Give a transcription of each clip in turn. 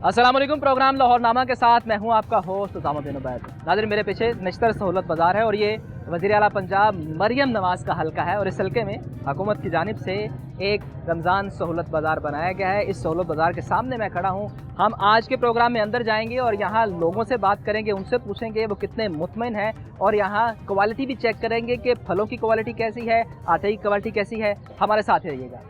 अस्सलाम वालेकुम। प्रोग्राम लाहौरनामा के साथ मैं हूं आपका होस्ट उसामुद्दीन उबैद। नाज़रीन, मेरे पीछे नश्तर सहूलत बाज़ार है और ये वज़ीर आला पंजाब मरियम नवाज़ का हल्का है और इस हल्के में हुकूमत की जानिब से एक रमज़ान सहूलत बाज़ार बनाया गया है। इस सहूलत बाज़ार के सामने मैं खड़ा हूँ। हम आज के प्रोग्राम में अंदर जाएंगे और यहाँ लोगों से बात करेंगे, उनसे पूछेंगे वो कितने मुतमईन हैं और यहाँ क्वालिटी भी चेक करेंगे कि फलों की क्वालिटी कैसी है, आटे की क्वालिटी कैसी है। हमारे साथ रहिएगा।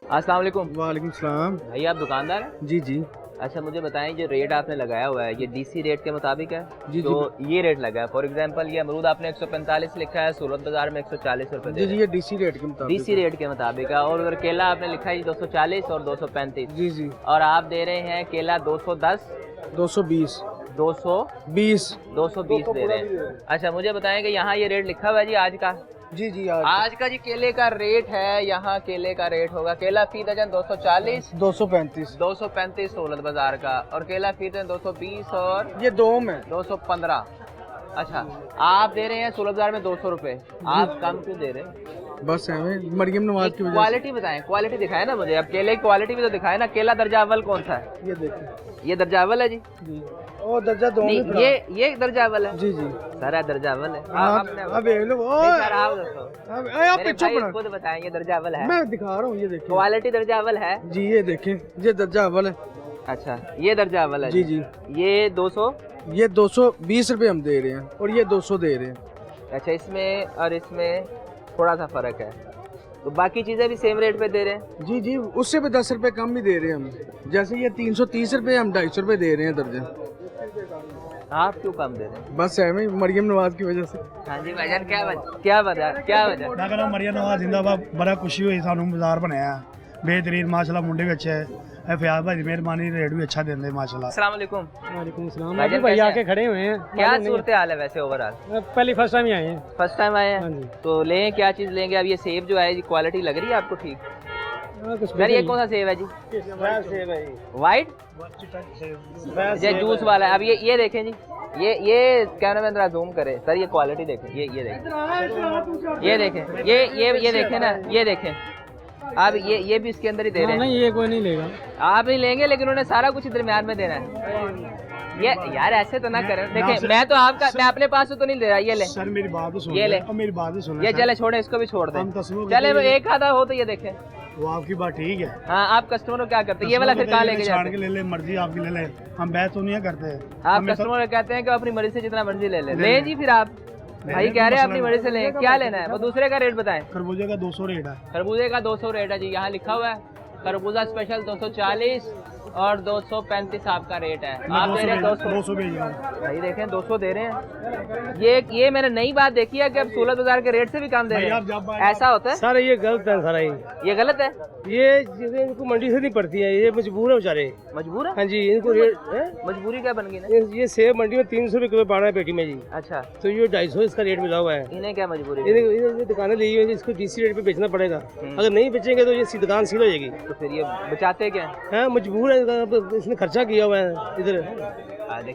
अस्सलाम वालेकुम। वालेकुम सलाम। भाई आप दुकानदार हैं? जी जी अच्छा, मुझे बताएं, जो रेट आपने लगाया हुआ है ये डीसी रेट के मुताबिक है? जी तो ये रेट लगा है। फॉर एग्जांपल ये अमरूद आपने 145 लिखा है, सूरत बाजार में 140 रुपए जी जी, ये डीसी रेट के मुताबिक डीसी रेट के मुताबिक है। और उधर केला आपने लिखा है 240 और 235। जी जी, और आप दे रहे हैं केला 210 220 220 दे रहे हैं। अच्छा, मुझे बताएं कि यहाँ ये रेट लिखा हुआ है जी आज का? जी जी, आज का जी केले का रेट है, यहाँ केले का रेट होगा केला फी दर्जन 240 235 सहूलत बाजार का, और केला फी दर्जन 220 और ये दो में 215। अच्छा, आप दे रहे हैं सहूलत बाजार में 200 रुपए, आप कम क्यों दे रहे हैं? बस हमें मरियम नवाज की वजह क्वालिटी बताएं, क्वालिटी दिखाए ना मुझे। अब केले की क्वालिटी भी तो दिखाए ना। केला दर्जा अव्वल कौन सा है? से। ये देखिए, ये दर्जा अव्वल है जी? जी, और दर्जा दो नहीं, में ये दर्जा अव्वल है। जी जी, सारा दर्जा अव्वल है। अब देख लो, नहीं सर, आप दोस्तों आप मेरे पीछे भाई पड़ा, खुद बताएं ये दर्जा अव्वल है? मैं दिखा रहा हूँ, ये देखिए क्वालिटी दर्जा अव्वल है जी, ये देखें, ये दर्जा अव्वल है। अच्छा, ये दर्जा अव्वल है जी जी, ये 200। ये 220 रुपए हम दे रहे हैं और ये 200 दे रहे हैं। अच्छा, इसमें और इसमें थोड़ा सा फर्क है, तो बाकी चीजें भी सेम रेट पे दे रहे हैं? जी जी, उससे भी 10 रुपए कम भी दे रहे हैं हम। जैसे ये 330 रुपए, हम 250 रुपए दे रहे हैं दर्जन। आप क्यों कम दे रहे हैं? बस है हमें मरियम नवाज की वजह से। हाँ जी भाईजान, क्या वजह? मैं कहना मरियम नवाज जिंदाबाद। बड़ा खुशी हुई सानू बाजार बनाया बेहतरीन, माशाल्लाह मुंडे भी अच्छे है। फयाज भाई की मेहरबानी, रेट भी अच्छा देंगे माशाल्लाह। अस्सलाम वालेकुम। वालेकुम सलाम। भाईजान भाई कैसे आके खड़े हुए हैं। क्या सूरत हाल है वैसे ओवरऑल? पहली फर्स्ट टाइम ही आए हैं। फर्स्ट टाइम आए हाँ हैं जी। तो लें, क्या चीज लेंगे? अब ये सेब जो है जी, क्वालिटी लग रही है आपको ठीक? सर ये कौन सा सेब है जी? व्हाइट ये जूस वाला है। अब ये देखें जी, ये कैमरा में जरा जूम करे सर, ये क्वालिटी देखें, ये देखें, ये देखें, ये देखें ना, ये देखें। अब ये भी इसके अंदर ही दे रहे हैं। नहीं, ये कोई नहीं लेगा। आप नहीं लेंगे, लेकिन उन्होंने सारा कुछ दरमियान में देना है। ये यार ऐसे तो ना करें। देखें, मैं अपने पास से तो नहीं ले रहा। ये ले सर, मेरी बात तो सुन, ये ले, मेरी बात तो सुन। ये चले, छोड़े इसको भी छोड़ दे। हम कस्टमर चले वो एक आधा हो तो ये देखें। वो आपकी बात ठीक है। हाँ, आप कस्टमर को क्या करते हैं? ये वाला फिर कहाँ लेके छाड़ जाते के हैं? ले मर्जी आपकी ले ले, हम बैच तो नहीं करते। आप कस्टमर को कहते हैं कि अपनी मर्जी से जितना मर्जी ले जी। फिर आप भाई कह रहे हैं अपनी मर्जी से लें, क्या लेना है? वो दूसरे का रेट बताएं। खरबूजे का 200 रेट है। खरबूजे का 200 रेट है जी, यहाँ लिखा हुआ है। खरबूजा स्पेशल 240 और 235 आपका रेट है। आप दे रहे हैं 200 भेज रहा हूँ। भाई देखें 200 दे रहे हैं। ये मैंने नई बात देखी है कि अब सहूलत बाजार के रेट से भी कम दे रहे हैं। ऐसा होता है? सर ये गलत है सारा। ये गलत है। ये चीजें इनको मंडी से नहीं पड़ती है, ये मजबूर है बेचारे। मजबूर है? हाँ जी, इनको रेट मजबूरी क्या बन गई ना? ये सेब मंडी में 300 रुपए किलो पड़ रहा है पेटी में जी। अच्छा, तो ये 250 इसका रेट मिला हुआ है। इन्हें क्या मजबूरी? ये दुकानें ली हुई है, इसको डीसी रेट पे बेचना पड़ेगा। अगर नहीं बेचेंगे तो ये दुकान सील हो जाएगी। तो फिर ये बचाते क्या? हाँ, मजबूर है, इसने खर्चा किया हुआ है इधर।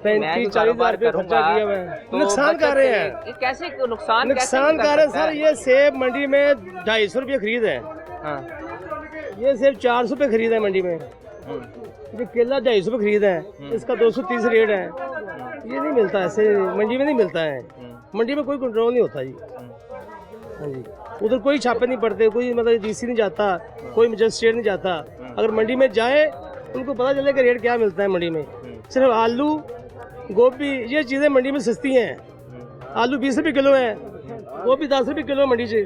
35-40 हजार रुपये खर्चा किया हुआ है। नुकसान कर रहे हैं। ये कैसे नुकसान कर रहे हैं सर। ये सेब मंडी में 250 रुपये खरीद है। हाँ। ये सेब 400 रुपये खरीद है मंडी में। ये केला 250 रुपये खरीद है, इसका 230 रेट है। ये नहीं मिलता ऐसे, मंडी में नहीं मिलता है। मंडी में कोई कंट्रोल नहीं होता जी। हाँ जी, उधर कोई छापे नहीं पड़ते, कोई मतलब डीसी नहीं जाता, कोई मजिस्ट्रेट नहीं जाता। अगर मंडी में जाए उनको पता चले कि रेट क्या मिलता है मंडी में। सिर्फ आलू, गोभी, ये चीज़ें मंडी में सस्ती हैं। आलू 20 रुपये किलो है, गोभी 10 रुपये किलो मंडी से,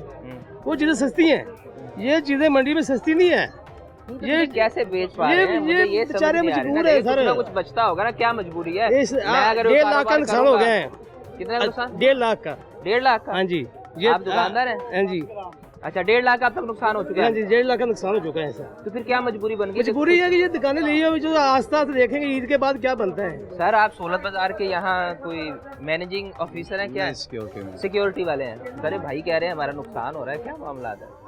वो चीज़ें सस्ती हैं। ये चीज़ें मंडी में सस्ती नहीं है। ये कैसे बेच पा रहे हैं? ये बेचारे मजबूर है सर। कुछ बचता होगा ना, क्या मजबूरी है? 1.5 लाख का नुकसान हो गया है। कितना नुकसान? 1.5 लाख का। 1.5 लाख का? हाँ जी। ये आप दुकानदार हैं? हाँ जी। अच्छा, 1.5 लाख का अब तक नुकसान हो चुका है? हाँ जी, 1.5 लाख का नुकसान हो चुका है सर। तो फिर क्या मजबूरी बन गई? मजबूरी है कि ये दुकानें ली है, जो आस्ता आस्ता देखेंगे ईद के बाद क्या बनता है। सर, आप सहूलत बाजार के यहाँ कोई मैनेजिंग ऑफिसर हैं क्या? सिक्योरिटी वाले हैं। अरे भाई कह रहे हैं हमारा नुकसान हो रहा है, क्या मामला है?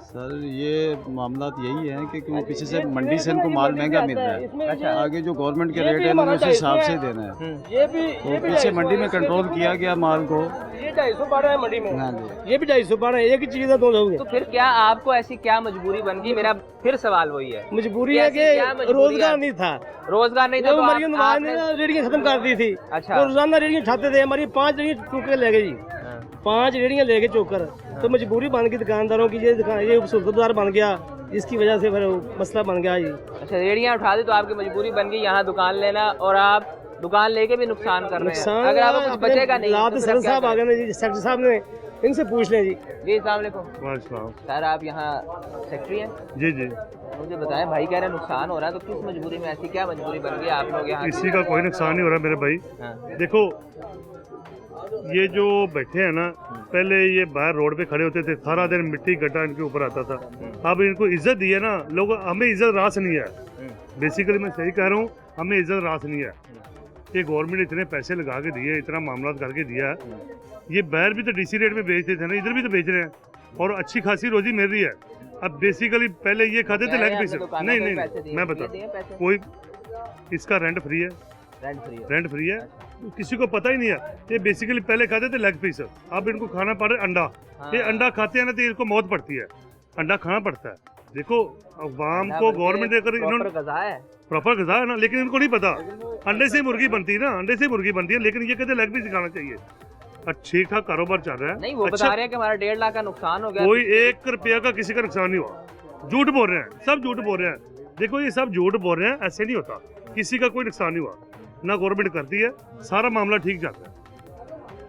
सर ये मामला यही है कि वो किसी से मंडी से इनको माल महंगा मिल रहा है। अच्छा। आगे जो गवर्नमेंट के रेट है उन्होंने उस हिसाब से देना है। ये भी तो पीछे मंडी में कंट्रोल किया गया माल को। ये 250 बढ़ रहा है मंडी में। हाँ जी। ये भी 250 बढ़ रहा है, एक ही चीज है दो लोग। तो फिर क्या आपको ऐसी क्या मजबूरी बन गई? मेरा फिर सवाल वही है, मजबूरी है ऐसी क्या कि मजबूरी रोजगार है? नहीं था। रोजगार नहीं था जब तो मरियम नवाज ने आपने- रेडियां खत्म कर दी थी, अच्छा। तो रोजाना रेडियां उठाते थे, हमारी 5 रेडियां चूक के ले गए जी। हाँ। 5 रेडियां ले गए चौकर। तो मजबूरी बन गई दुकानदारों की, ये सहूलतदार बन गया, इसकी वजह से फिर मसला बन गया जी। अच्छा, रेडियां उठा दी तो आपकी मजबूरी बन गई यहाँ दुकान लेना, और आप दुकान लेके भी नुकसान कर रहे हैं। नुकसान अगर आपको कुछ बचेगा नहीं लाद तो फिर सर आप क्या साहब आ करें? गए जी, सेक्रेटरी साहब ने, इनसे पूछ लें जी। जी अस्सलाम वालेकुम सर, आप यहाँ सेक्रेटरी हैं? जी जी, मुझे बताएं, भाई कह रहे हैं नुकसान हो रहा है, तो किस मजबूरी में, ऐसी क्या मजबूरी बन गई आप लोग यहाँ? किसी का कोई नुकसान नहीं हो रहा मेरे भाई। हाँ। देखो ये जो बैठे हैं ना, पहले ये बाहर रोड पे खड़े होते थे, सारा दिन मिट्टी गड्ढा इनके ऊपर आता था। अब इनको इज्जत दी है ना लोग, हमें इज्जत रास नहीं है। बेसिकली मैं सही कह रहा हूँ, हमें इज्जत रास नहीं है। ये गवर्नमेंट ने इतने पैसे लगा के दिए, इतना मामला करके दिया है। ये बाहर भी तो डीसी रेट में बेचते थे ना, इधर भी तो बेच रहे हैं, और अच्छी खासी रोजी मिल रही है। अब बेसिकली पहले ये खाते थे लेग पीस। नहीं नहीं, मैं बता, कोई इसका रेंट फ्री है, रेंट फ्री है, किसी को पता ही नहीं है। ये बेसिकली पहले खाते थे लेग पीस, अब इनको खाना पड़ रहा है अंडा। ये अंडा खाते हैं ना तो इनको मौत पड़ती है, अंडा खाना पड़ता है। देखो अवाम को गवर्नमेंट ने अगर इन्होंने प्रॉपर गज़ा है ना, लेकिन इनको नहीं पता अंडे से मुर्गी बनती है ना, अंडे से मुर्गी बनती है, लेकिन ये कहते लेग पीस खाना चाहिए। ठीक ठाक कारोबार चल रहा है। नहीं, वो बता रहे हैं कि हमारा 1.5 लाख का नुकसान हो गया। कोई 1 रुपया का किसी का नुकसान नहीं हुआ। झूठ बोल रहे हैं, सब झूठ बोल रहे हैं। देखो ये सब झूठ बोल रहे हैं, ऐसे नहीं होता, किसी का कोई नुकसान नहीं हुआ, ना गवर्नमेंट करती है, सारा मामला ठीक चल रहा है,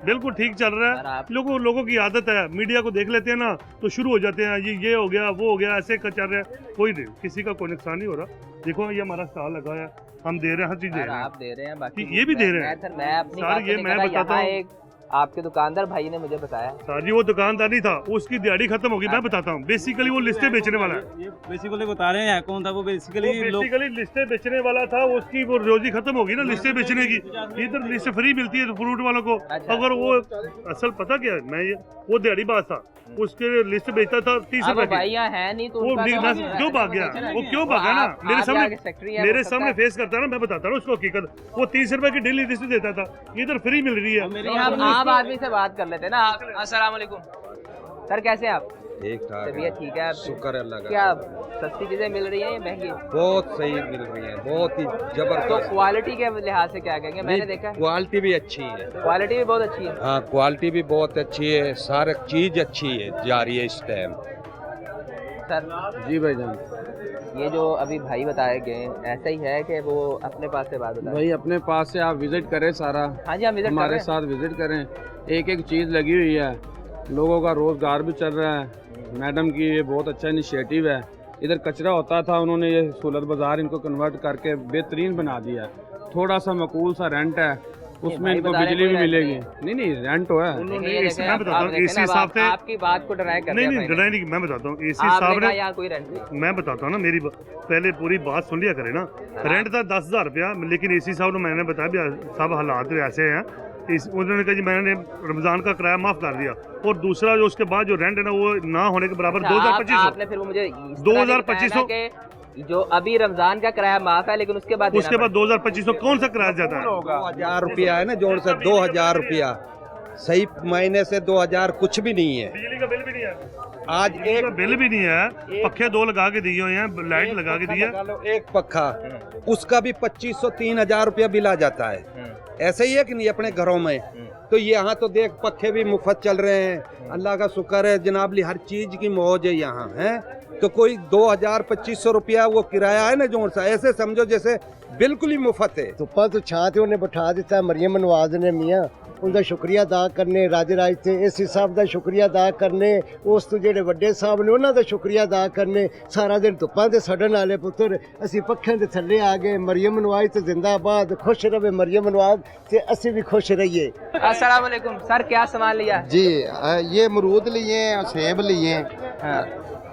बिल्कुल ठीक चल रहा है। लोगों की आदत है, मीडिया को देख लेते हैं ना तो शुरू हो जाते हैं, ये हो गया वो हो गया, ऐसे चल रहा है। कोई नहीं, किसी का कोई नुकसान नहीं हो रहा। देखो ये हमारा स्टॉल लगा है, हम दे रहे हैं, हर चीज दे रहे हैं, आप दे रहे हैं, बाकी ये भी दे रहे हैं। मैं अपनी सर, बात ये नहीं मैं कर रहा, बताता यहाँ हूँ। एक आपके दुकानदार भाई ने मुझे बताया। सर जी वो दुकानदार नहीं था, उसकी दिहाड़ी खत्म होगी, मैं बताता हूँ। बेसिकली वो लिस्टें बेचने वाला है। ये बेसिकली बता रहे हैं कौन था वो, बेसिकली लिस्टें बेचने वाला था, उसकी वो रोजी खत्म होगी ना लिस्टें बेचने की। इधर लिस्ट फ्री मिलती है फ्रूट वालों को। अच्छा। अगर वो असल पता क्या है, मैं ये वो दिहाड़ी बात था, उसके लिस्ट बेचता था 30 अब रुपए भाई की। यहाँ है नहीं तो वो उनका तो क्यों भाग गया, वो क्यों भागा ना, मेरे मेरे सामने फेस करता ना, मैं बताता ना उसको हकीकत। वो 30 रुपए की डेली लिस्ट देता था, इधर फ्री मिल रही है। हम आम आदमी से बात कर लेते हैं ना। अस्सलाम वालेकुम सर, कैसे हैं आप? ठीक ठाक तबीयत ठीक है? शुक्र है अल्लाह का। क्या सस्ती चीजें मिल रही हैं या महंगी? बहुत सही मिल रही है, बहुत ही तो जबरदस्त। क्वालिटी के लिहाज से क्या कहेंगे? मैंने देखा है क्वालिटी भी अच्छी है। क्वालिटी भी बहुत अच्छी है। हाँ क्वालिटी भी बहुत अच्छी है, सारी चीज अच्छी है जा रही है इस टाइम। सर जी भाईजान, ये जो अभी भाई बताए गए ऐसा ही है कि वो अपने पास से बात बताए? भाई अपने पास से आप विजिट करें सारा, हाँ जी, हम विजिट कर हमारे रहे हैं। साथ विजिट करें। एक एक चीज़ लगी हुई है, लोगों का रोज़गार भी चल रहा है। मैडम की ये बहुत अच्छा इनिशिएटिव है। इधर कचरा होता था, उन्होंने ये सहूलत बाज़ार इनको कन्वर्ट करके बेहतरीन बना दिया है। थोड़ा सा मकूल सा रेंट है, उसमें भाई इनको बता रहे बिजली भी कोई रेंट मिलेगी। नहीं नहीं रेंट तो है। उन्होंने ये इसी देखें, मैं आप बताता हूँ, देखें इसी ना, हिसाब से आपकी बात को डराए कर नहीं दिया नहीं भाई ने। डराई नहीं, मैं बताता हूँ इसी आपने हिसाब कहा ने। यहाँ कोई रेंट नहीं। मैं बताता हूँ ना, मेरी पहले पूरी बात सुन लिया करे ना। रेंट था 10,000 रुपया, लेकिन इसी साहब ने मैंने बताया भी सब हालात ऐसे हैं, उन्होंने कहा जी मैंने रमजान का किराया माफ कर दिया, और दूसरा जो उसके बाद जो रेंट है ना वो ना होने के बराबर 2,2500। आपने फिर वो मुझे इस तरह 2,2500 बताया ना कि जो अभी रमजान का किराया माफ है, लेकिन उसके बाद 2,2500 कौन सा किराया ज्यादा है? 2000 रुपया है ना जोड़ से, 2000 रुपया सही महीने से 2000 कुछ भी नहीं है। बिजली का बिल भी नहीं है, आज एक बिल भी नहीं है, पक्के 2 लगा के दिए हुए हैं, लाइट लगा के दी है। एक पक्का, उसका भी 2500-3000 रुपया बिल आ जाता है। ऐसे ही है कि नहीं अपने घरों में? तो यहाँ तो देख पक्के भी मुफ्त चल रहे हैं, अल्लाह का शुक्र है जनाबली, हर चीज की मौज है यहाँ है। तो कोई 2000-2500 रुपया वो किराया है ना जोड़ सा, ऐसे समझो जैसे बिल्कुल ही मुफ्त है। ਧੁੱਪਾਂ ਤੋਂ ਛਾਂ ਤੇ ਉਹਨੇ ਬਿਠਾ ਦਿੱਤਾ ਮਰੀਮ ਨਵਾਜ਼ ਨੇ ਮੀਆਂ, ਉਹਦਾ ਸ਼ੁਕਰੀਆ ਅਦਾ ਕਰਨੇ, ਰਾਜੇ ਰਾਜ ਤੇ ਏਸੀ ਸਾਹਿਬ ਦਾ ਸ਼ੁਕਰੀਆ ਅਦਾ ਕਰਨੇ, ਉਸ ਤੋਂ ਜਿਹੜੇ ਵੱਡੇ ਸਾਹਿਬ ਨੇ ਉਹਨਾਂ ਦਾ ਸ਼ੁਕਰੀਆ ਅਦਾ ਕਰਨੇ। ਸਾਰਾ ਦਿਨ ਧੁੱਪਾਂ ਤੇ ਸੜਨ ਵਾਲੇ ਪੁੱਤਰ, ਅਸੀਂ ਪੱਖਿਆਂ ਦੇ ਥੱਲੇ ਆ ਗਏ। ਮਰੀਮ ਨਵਾਜ਼ ਤੇ ਜ਼ਿੰਦਾਬਾਦ, ਖੁਸ਼ ਰਵੇ ਮਰੀਮ ਨਵਾਜ਼ ਤੇ ਅਸੀਂ ਵੀ खुश रहिए। अस्सलाम वालेकुम सर, क्या सामान लिया? जी ये अमरूद लिए हैं और सेब लिए हाँ।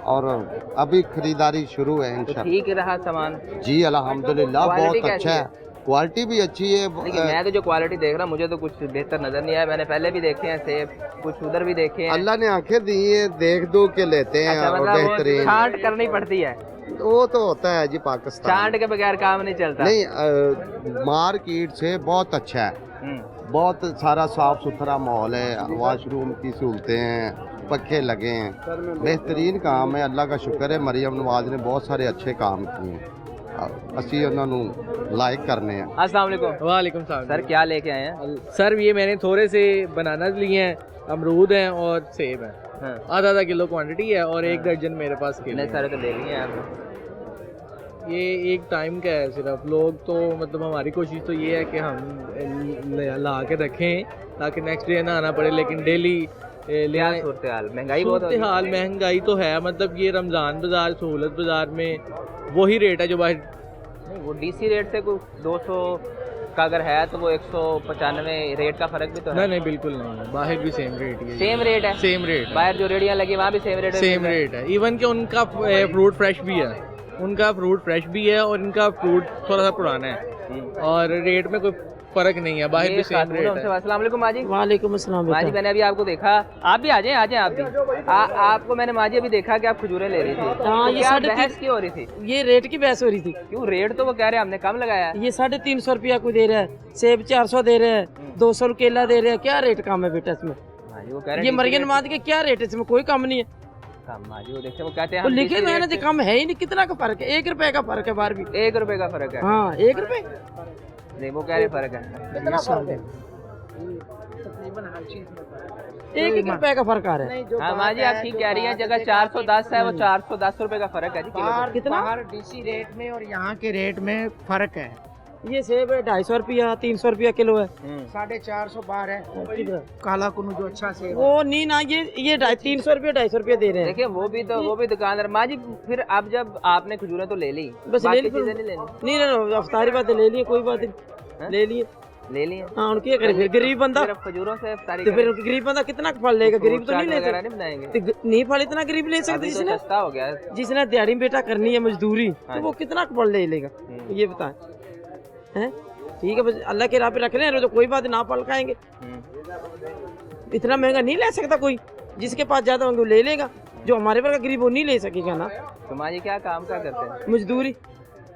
और अभी खरीदारी शुरू है तो ठीक रहा सामान? जी अल्हम्दुलिल्लाह क्वालिटी बहुत कैसी अच्छा है? है, क्वालिटी भी अच्छी है। लेकिन मैं तो जो क्वालिटी देख रहा हूँ मुझे तो कुछ बेहतर नजर नहीं आया। मैंने पहले भी देखे हैं सेब, कुछ उधर भी देखे हैं। अल्लाह ने आंखें दी है, देख दो के लेते हैं। अच्छा, और मतलब वो बेहतरीन छांट करनी पड़ती है, वो तो होता है जी पाकिस्तान। छांट के बगैर काम नहीं चलता। नहीं, मार्केट से बहुत अच्छा है, बहुत सारा साफ सुथरा माहौल है, वॉशरूम की सहूलतें हैं, पक्के लगे हैं, बेहतरीन काम है। अल्लाह का शुक्र है, मरियम नवाज ने बहुत सारे अच्छे काम किए हैं, ਅਸੀਂ ਉਹਨਾਂ ਨੂੰ लाइक करने हैं। अस्सलाम वालेकुम। वालेकुम सलाम। सर क्या लेके आए हैं? सर ये मैंने थोड़े से बनाना लिए हैं, अमरूद हैं और सेब हैं। हाँ। आधा किलो क्वांटिटी है और एक दर्जन मेरे पास केले इतने हैं। सारे तो ले लिए हैं आपने। ये एक टाइम का है सिर्फ। लोग तो मतलब हमारी कोशिश तो ये है कि हम ला के रखें ताकि नेक्स्ट डे ना आना पड़े, लेकिन डेली क्या सूरत हाल, महंगाई बहुत हो रही है। हाल महंगाई तो है, मतलब ये रमज़ान बाज़ार सहूलत बाज़ार में वही रेट है जो बाहर। नहीं, वो डीसी रेट से कुछ 200 का अगर है तो वो 195 रेट का फर्क भी तो है। नहीं बिल्कुल नहीं, बाहर भी सेम रेट ही है। सेम रेट है, सेम रेट। बाहर जो रेडियाँ लगी वहाँ भी सेम रेट है। सेम रेट है, इवन कि उनका फ्रूट फ्रेश भी है, उनका फ्रूट फ्रेश भी है और इनका फ्रूट थोड़ा सा पुराना है और रेट में कोई फर्क नहीं है, बाहर भी सेम रेट है। अस्सलाम वालेकुम माजी। वालेकुम अस्सलाम। माजी मैंने अभी आपको देखा, आप भी आ जाएं आप भी। आपको मैंने माजी अभी देखा कि आप खजूरें ले रही थी। हाँ, तो ये क्या 3.5 बहस क्यों हो रही थी? ये रेट की बहस हो रही थी। क्यों? रेट तो वो कह रहे हैं हमने कम लगाया है। ये 350 रुपया कोई दे रहा है, सेब 400 दे रहे हैं, 200 केला दे रहे हैं। क्या रेट कम है बेटा इसमें? माजी वो कह रहे ये हैं मरियम नवाज के क्या रेट है इसमें? कोई कम नहीं है। कम। माजी वो देखते वो कहते हैं वो हम लिखे किसी हुए हैं ना रेट जी, से- कम है ही नहीं। कितना का फर्क है? 1 रुपए का फर्क है बाहर भी। 1 रुपए का फर्क है। हाँ 1 रुपए। नहीं वो कह रहे फर्क है। 1 रुपए का फर्क आ रहा है। हाँ माजी आप ठीक कह रही हैं, जगह 410 है वो 410 रुपए का फर्क है जी किलो पे। कितना? डीसी रेट में और यहाँ के रेट में फर्क है। ये सेब है 250 रुपया, 300 रुपया किलो है। 450 बार है काला कुनू जो अच्छा सेब वो नहीं ना, ये 300 रुपया 250 रुपया दे रहे हैं। देखिए वो भी दुकानदार। माजी फिर अब जब आपने खजूरें तो ले ली, बस ले बाकी ली। चीजें नहीं लेनी? नहीं अफ्तारी बात ले लिए, कोई बात नहीं, ले लिए। ले लिए। हाँ उनकी क्या करे फिर? गरीब बंदा, सिर्फ खजूरों से सारी तो फिर गरीब बंदा कितना फल लेगा? गरीब तो नहीं ले वगैरह सकते। नहीं बनाएंगे। तो नहीं फल इतना गरीब ले सकते अभी तो जिसने सस्ता हो गया है। जिसने दिहाड़ी बेटा करनी है मजदूरी, हाँ तो वो कितना फल ले लेगा? ये बताएं। हैं ठीक है, बस अल्लाह के राह पे रख रहे हैं तो कोई बात ना फल खाएंगे। इतना महंगा नहीं ले सकता कोई, जिसके पास ज्यादा होंगे वो ले लेगा, जो हमारे पर गरीब वो नहीं ले सकेगा ना। तो माजी क्या काम क्या करते हैं? मजदूरी।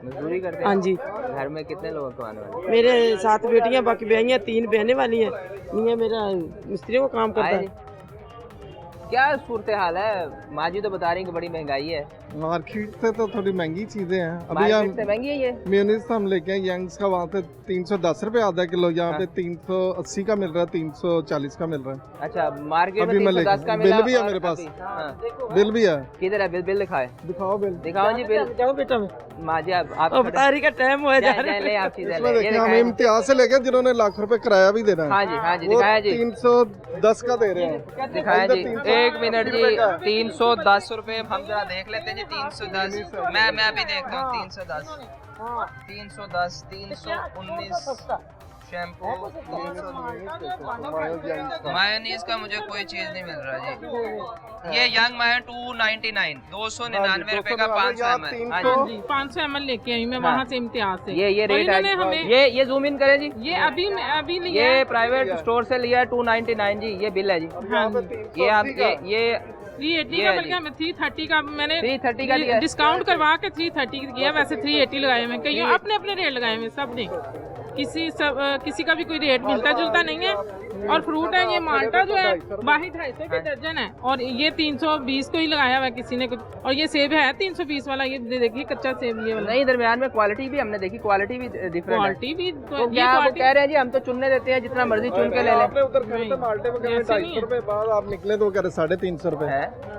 मजदूरी करते हैं? हाँ जी। घर में कितने लोगों को आने वाले? मेरे 7 बेटियां, बाकी ब्याहियां 3 बहनें वाली हैं। मियां मेरा मिस्त्रियों का काम करता आए है। जी। क्या सूरत हाल है? माजी तो बता रही कि बड़ी महंगाई है। मार्केट से तो थोड़ी महंगी चीजें हैं। अभी मार्केट से महंगी है ये। मेयोनीज हम लेके आए यंग्स का, वहाँ से 310 रुपए आधा किलो, यहाँ पे 380 का मिल रहा है, 340 का मिल रहा है। अच्छा मार्केट में अभी मैं 310 का बिल मिला भी है और मेरे पास। अभी- हाँ। बिल भी है। किधर है बिल? बिल दिखाए। दिखाओ बिल। दिखाओ जी बिल। जाओ बेटा मैं माजी आप अफ्तारी का टाइम हो जा रहा ले आप चीजें इसमें ले। ये देखिए हमें दिखाएं। इम्तियाज से लेके जिन्होंने लाख रुपए किराया भी देना है। हाँ जी वो दिखाया जी। 310 का दे रहे हैं। दिखाया जी। 1 मिनट जी। 310 रुपए हम जरा देख लेते हैं जी। 310 मैं अभी देखता हूँ। 310 310 319 शैम्पू मायोनीज का मुझे कोई चीज नहीं मिल रहा जी। ये यंग मायो 299 299 रुपए का 500 ml। हाँ जी 500 ml लेके आई मैं हाँ। वहाँ से इम्तियाज से। ये और रेट इन्होंने है। हमें ये जूम इन करें जी। ये अभी लिया ये है। प्राइवेट स्टोर से लिया है 299 जी। ये बिल है जी। हाँ जी। ये आप ये 380 ये का है बल्कि हमें 330 का मैंने 330 का दिया। डिस्काउंट करवा के 330 किया। वैसे 380 लगाए हुए कईयों अपने अपने रेट लगाए हुए सबने। किसी का भी कोई रेट मिलता जुलता नहीं है। और फ्रूट है ये माल्टा जो है बाही 250 के दर्जन है और ये 320 को ही लगाया हुआ है किसी ने कुछ। और ये सेब है 320 वाला। ये देखिए कच्चा सेब ये वाला। नहीं दरमियान में क्वालिटी भी हमने देखी, क्वालिटी भी डिफरेंट है। क्वालिटी भी तो ये क्या वो क्वालिटी कह रहे हैं जी हम तो चुनने देते हैं जितना मर्जी चुन के ले लें। आपने उधर खड़े थे माल्टे में, 250 रुपए बाद आप निकले तो कह रहे 350 रुपए,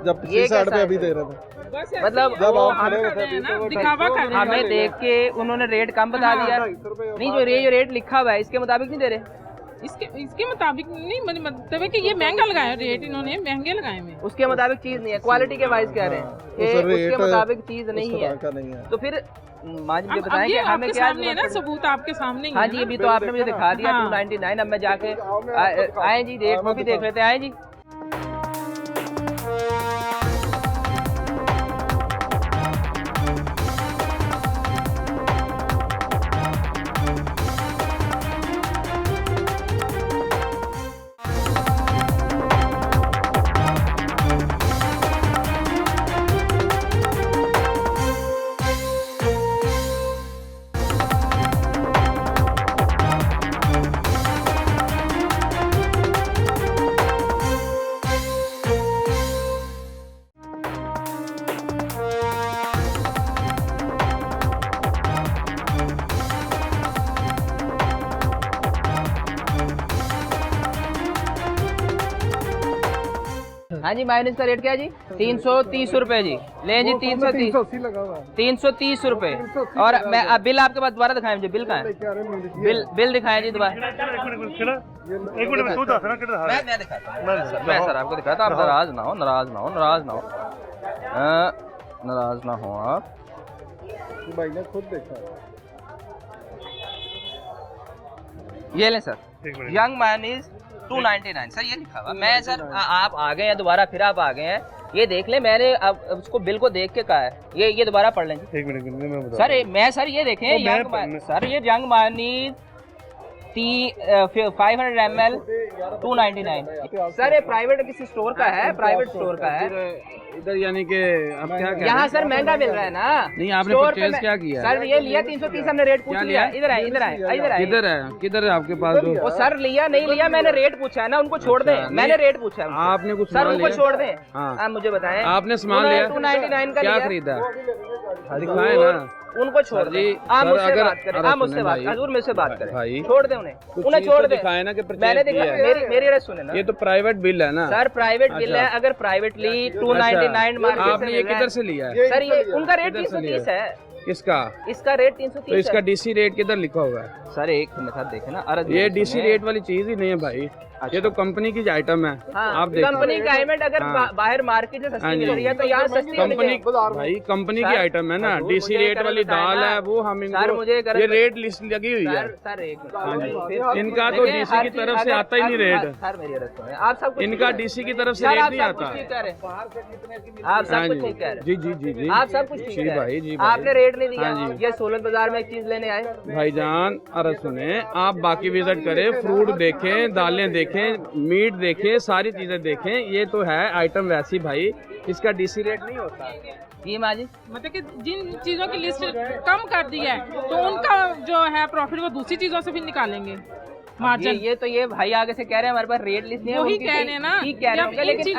जब ये पिछली साइड पे कैसा अभी है? दे रहे थे। मतलब जब वो आप खड़े हुए थे दिखावा कर रहे हैं। हमें देख के उन्होंने रेट कम बता दिया। नहीं जो ये रेट लिखा हुआ है इसके मुताबिक नहीं दे रहे। इसके मुताबिक नहीं, मतलब है कि ये महंगा लगाया रेट, इन्होंने महंगे लगाए हुए। उसके मुताबिक चीज नहीं है, क्वालिटी के वाइज कह रहे हैं कि उसके मुताबिक चीज नहीं है। तो फिर माजी मुझे बताएं कि हमें क्या सामने है ना, सबूत आपके सामने ही है हाँ ना। जी अभी तो आपने मुझे दिखा दिया हाँ। 299। अब मैं जाके आए जी रेट वो भी देख लेते हैं। आए जी। हाँ जी, मायोनीज का रेट क्या है जी? 330 रुपए जी। लें जी 330 लगा हुआ है। 330 रुपए। और मैं अब बिल आपके पास दोबारा दिखाएं मुझे, बिल कहाँ है? बिल दिखाएं जी दोबारा। एक मिनट में तू दस ना कितना है। मैं दिखाता हूं। मैं सर आपको दिखाता हूं, आप नाराज ना हो, नाराज ना हो, नाराज ना हो, नाराज ना हो आप। भाई ने खुद देखा। ये लें सर, यंग मायोनीज 299 सर, ये लिखा हुआ। मैं सर आप आ गए हैं दोबारा, फिर आप आ गए हैं, ये देख ले, मैंने अब उसको बिल को देख के कहा है। ये दोबारा पढ़ लें जी। एक मिनट मैं बता सर मैं सर ये देखें, सर ये यंग मायोनीज 500 ml 299 सर, ये प्राइवेट किसी स्टोर का है, प्राइवेट स्टोर का है इधर, यानी कि अब क्या यहाँ सर महंगा मिल रहा है ना। नहीं, आपने परचेज क्या किया? सर ये लिया 330, हमने रेट पूछ लिया। इधर है, इधर है, इधर है, किधर है, किधर है आपके पास? वो सर लिया नहीं लिया, मैंने रेट पूछा है ना, उनको छोड़ दें। मैंने रेट पूछा है, आपने कुछ सर उनको छोड़ दें। हाँ। आप मुझे बताएं, आपने सामान लिया 299 का क्या खरीदा? दिखाए ना, उनको छोड़ दे। आप मुझसे बात करें, आप मुझसे बात करें, हजूर मुझसे बात करें भाई, छोड़ दे उन्हें, उन्हें छोड़ दे। दिखाए ना कि मैंने देखा, मेरी अरे सुने ना, ये तो प्राइवेट बिल है ना सर, प्राइवेट बिल है। अगर प्राइवेटली 299 मार्केट आपने ये किधर से लिया है? सर ये उनका रेट 330 है। किसका? इसका रेट 330 तो इसका डीसी रेट किधर लिखा होगा? सर एक मिनट देखे ना, ये डीसी रेट वाली चीज ही नहीं है भाई। ये तो कंपनी की आइटम है। हाँ, आप देखो, कंपनी की आइटम अगर बाहर मार्केट से सस्ती मिल रही है तो यहाँ सस्ती कंपनी भाई, कंपनी की आइटम है ना। डीसी रेट वाली दाल है वो हम इनको, ये रेट लिस्ट लगी हुई है सर। इनका तो डीसी की तरफ से आता ही नहीं रेट। सर मेरी आप सब इनका डीसी की तरफ से रेट नहीं आता। आप सब कुछ ठीक कह रहे हैं। जी जी जी जी, आप सब कुछ ठीक जी भाई, जी आपने रेट नहीं दिया। ये सोलत बाजार में एक चीज लेने आए भाईजान। अरे सुने, आप बाकी विजिट करें, फ्रूट देखें, दालें देखें, मीट देखें, सारी चीजें देखें। ये तो है आइटम वैसी भाई, इसका डीसी रेट नहीं होता। जी माँ जी, मतलब कि जिन चीजों की लिस्ट कम कर दी है तो उनका जो है प्रॉफिट वो दूसरी चीजों से भी निकालेंगे मार्जिन। ये तो ये भाई आगे से कह रहे हैं हमारे पास रेट लिस्ट नहीं है, वही कह रहे हैं ना। ठीक कह रहे हैं, लेकिन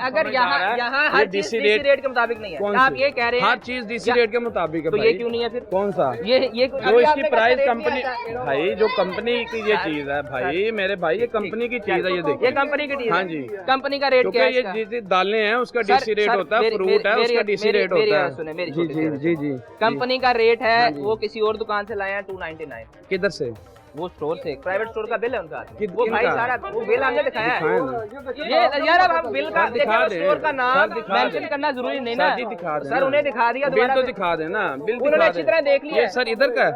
अगर यहाँ हर चीज डीसी रेट के मुताबिक नहीं है। आप ये कह रहे हैं हर चीज डीसी रेट के मुताबिक है, तो ये क्यों नहीं है फिर? कौन सा? ये जो इसकी प्राइस कंपनी भाई, जो कंपनी की ये चीज है भाई, मेरे भाई ये कंपनी की चीज है। ये देखिए, ये कंपनी की चीज। हाँ जी, कंपनी का रेट क्या है? ये जितनी दालें हैं उसका डीसी रेट होता है, फ्रूट है उसका डीसी रेट होता है। जी जी जी जी, कंपनी का रेट है वो किसी और दुकान से लाया है 299। किधर से? वो स्टोर से, प्राइवेट स्टोर का बिल है उनका। वो भाई सारा वो बिल हमने दिखाया है। ये यार अब हम बिल का दिखा दे, स्टोर का नाम मेंशन करना जरूरी नहीं ना। सर उन्हें दिखा दिया, बिल तो दिखा देना, बिल उन्होंने अच्छी तरह देख लिया। सर इधर का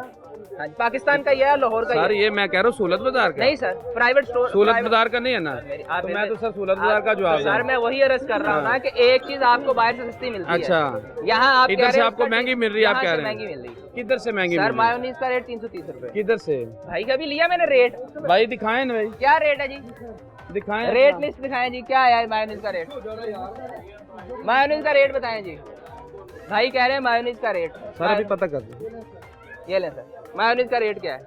पाकिस्तान का ये है, लाहौर का। सर ये मैं कह रहा हूँ सूरत बाजार का। नहीं सर, प्राइवेट स्टोर सूरत बाजार का नहीं है ना। तो मैं तो सर सूरत बाजार का जवाब सर, मैं वही अर्ज कर रहा हूँ ना कि एक चीज आपको बाहर से सस्ती मिलती है। अच्छा, यहाँ आप इधर से आपको महंगी मिल रही है, आप कह रहे हैं महंगी मिल रही है। किधर से महंगी? सर मायोनीज का रेट 330 रुपए। किधर से भाई? कभी लिया मैंने रेट। भाई दिखाएं ना भाई, क्या रेट है जी? दिखाएं, रेट लिस्ट दिखाएं जी, क्या है मायोनीज का रेट? मायोनीज का रेट बताएं जी। भाई कह रहे हैं मायोनीज का रेट। सर अभी पता कर दो। ये ले सर, मायोनीज का रेट क्या है?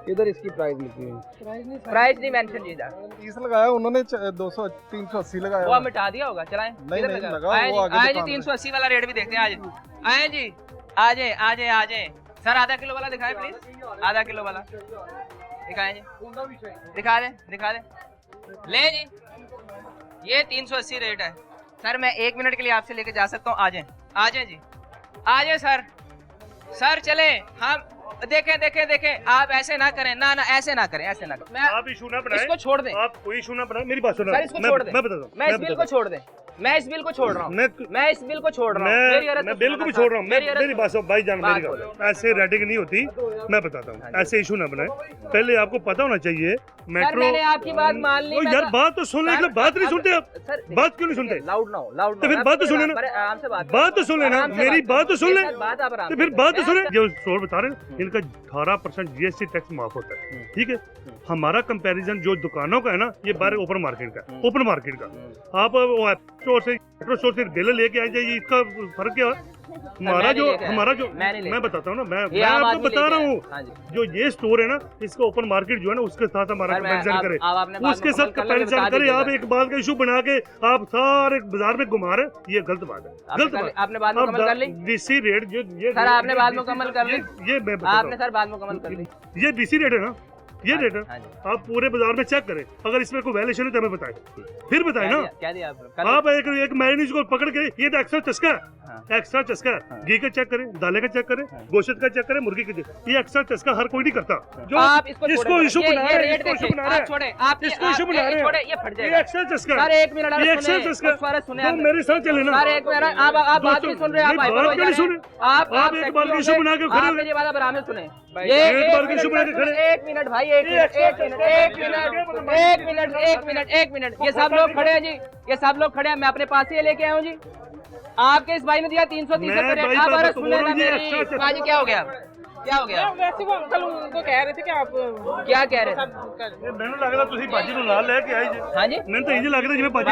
इधर इसकी प्राइस लिखी है, प्राइस नहीं मेंशन की जा। 30 लगाया उन्होंने, 200 380 लगाया। वो मिटा दिया होगा, चलाएं। नहीं नहीं लगा, वो आए जी 380 वाला रेट भी देखते हैं। आज आए जी, आ जाए सर। आधा किलो वाला दिखाएं प्लीज, आधा किलो वाला दिखाएं जी, दिखा दे ले जी। ये 380 रेट है सर। मैं 1 मिनट के लिए आपसे लेके जा सकता हूँ? आ जाए जी, आ जाए सर चले। हम देखें, आप ऐसे ना करें, ना ऐसे ना करें। आप इशू ना बनाएं, इसको छोड़ दें। आप कोई इशू ना बनाएं, मेरी बात सुनो। सर इसको छोड़ दें, मैं बताता हूँ। मैं इस बिल को छोड़ दें, मैं इस बिल को छोड़ रहा हूँ, मैं इस बिल को छोड़ रहा हूँ। मैं बिल को भी छोड़ रहा हूँ। मेरी बात सुनो भाई जान, मेरी बात ऐसे रेटिंग नहीं होती। मैं बताता हूँ, ऐसे इशू ना बनाए। पहले आपको पता होना चाहिए मेट्रो। मैंने आपकी बात मान ली। यार बात तो सुन ले, बात नहीं सुनते आप। बात क्यों नहीं सुनते? लाउड ना हो। तो फिर बात तो सुने ना, बात तो सुन लेना, मेरी बात तो सुन ले। तो फिर बात तो सुने। जो स्टोर बता रहे हैं इनका 18% जीएसटी टैक्स माफ होता है, ठीक है। हमारा कंपैरिजन जो दुकानों का है ना, ये बाहर ओपन मार्केट का। आप वो स्टोर से मेट्रो स्टोर से बिल लेके आ जाइए, इसका फर्क क्या है? हमारा जो मैं बताता हूँ ना, मैं आपको बता रहा हूँ, जो ये स्टोर है ना, इसका ओपन मार्केट जो है ना, उसके साथ हमारा कंपैरिजन करे, उसके साथ कंपैरिजन करे। आप एक बात का इशू बना के आप सारे बाजार में घुमा रहे, ये गलत बात है, गलत बात। आपने बात मुकम्मल कर ली? डीसी रेट ये सर आपने बात मुकम्मल कर ली? ये मैं आपने सर बात मुकम्मल कर ली? ये डीसी रेट है ना, ये रेट है। आप पूरे बाजार में चेक करें, अगर इसमें कोई वैल्यूएशन है तो हमें बताएं, फिर बताएं ना। क्या दिया आप एक मैनेज को पकड़ के, ये तो एक्स्ट्रा चस्का है, एक्स्ट्रा चस्का है। घी का चेक करें, दालें का चेक करें, गोश्त का चेक करें, मुर्गी का, ये एक्स्ट्रा चस्का हर कोई नहीं करता। जो आप इसको इशू बना रहे हैं, इसको इशू बना रहे हैं, इसको इशू बना रहे हैं, ये एक्स्ट्रा चस्का है, सर एक मिनट ये एक्स्ट्रा चस्का है। मेरे साथ चले ना, सर एक मिनट, आप बात नहीं सुन रहे, आप आप एक बार इशू बना के खड़े, मेरी बात आराम से सुने, एक बार इशू बना के खड़े। एक मिनट भाई, एक मिनट, ये सब लोग खड़े हैं जी, ये सब लोग खड़े हैं, मैं अपने पास ही लेके आया हूँ जी। आपके इस भाई ने दिया 330 रेट, आप और सुने ना मेरी बाजी, क्या हो गया, क्या हो गया? वैसे वो अंकल उनको कह रहे थे कि आप क्या कह रहे थे? मैंने लग रहा तुसी बाजी नु नाल लेके आई जी। हां जी, मैंने तो इंज लग रहा जिवें बाजी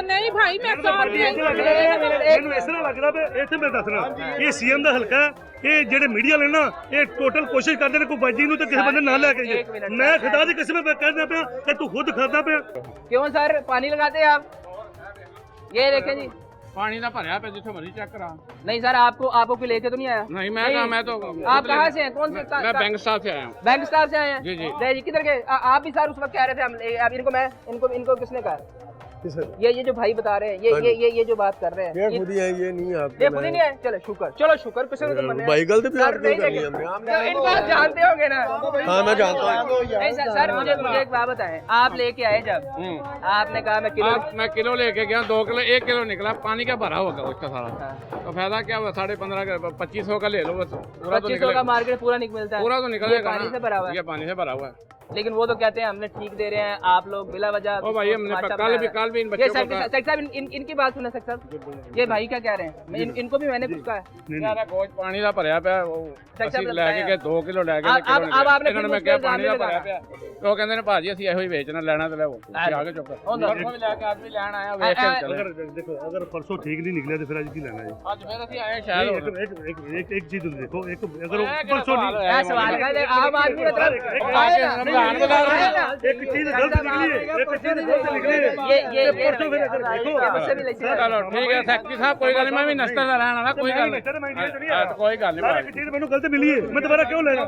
नहीं भाई, मैं साथ मैनू इस तरह लग रहा पे इत्थे मैं दसना, ये सीएम दा हलका है, ये जेडे मीडिया ने ना, ये टोटल कोशिश करते हैं कोई बाजी नु तो किसी बंदे ना लेके जाए। मैं खुदा दी कसम पे कहना पे कि तू खुद खाता पे। क्यों सर पानी लगाते हैं आप? ये देखें जी, पानी का भरया पे जिथे मर्जी चेक करा। नहीं सर, आपको कोई लेके तो नहीं आया? नहीं, मैं तो आप कहाँ से हैं, कौन से? मैं बैंक स्टाफ से आया हूँ। बैंक स्टाफ से आए हैं? जी जी। जी, किधर के? आप भी सर उस वक्त कह रहे थे हम इनको किसने कहा? ये जो भाई बता रहे हैं, ये जो बात कर रहे हैं, ये खुद ही है, ये नहीं आप, ये खुद ही नहीं है। चलो शुक्र किसी ने तो मना भाई गलती भी सर, नहीं देखे। इनको आप जानते होंगे ना? हाँ मैं जानता हूँ। नहीं सर, मुझे एक बात बताएं, आप लेके आए जब, आपने कहा मैं किलो लेके गया, 2 किलो 1 किलो निकला, पानी का भरा होगा उसका सारा, तो फायदा क्या हुआ? 15.5 2500 का ले लो बस, पूरा तो 2500 का मार्केट पूरा मिलता है, पूरा तो निकलेगा, पानी से भरा हुआ है, पानी से भरा हुआ है। लेकिन वो तो कहते हैं हमने ठीक दे रहे हैं, आप लोग बिला वजह। ओ भाई, हमने कल भी इन बच्चों को साहब इनकी बात सुने साहब, ये भाई क्या कह रहे हैं? इनको भी मैंने कुछ कहा, गोश्त पानी का भरया पे लेके गए 2 किलो लेके अब आपने मैं क्या पानी का भरया पे, तो कहंदे ने भाजी ਅਸੀਂ ਇਹੋ ਹੀ ਵੇਚਣਾ ਲੈਣਾ ਤੇ ਲੈ आगे चुप परसों भी लेके आदमी लेन आया वेच के चले। देखो अगर परसों ठीक नहीं निकले तो फिर आज की लेना है? आज फिर ਅਸੀਂ आए शायद एक चीज देखो, एक अगर परसों नहीं सवाल कर आम आदमी मतलब एक चीज गलत निकली है, एक चीज गलत निकली है, ये परसों फिर अगर देखो, चलो ठीक है सेक्रेटरी साहब, कोई गल मैं भी नस्तर दा रहन वाला, कोई गल नहीं, कोई गल नहीं। एक चीज मैंने गलत मिली है, मैं दोबारा क्यों लेना?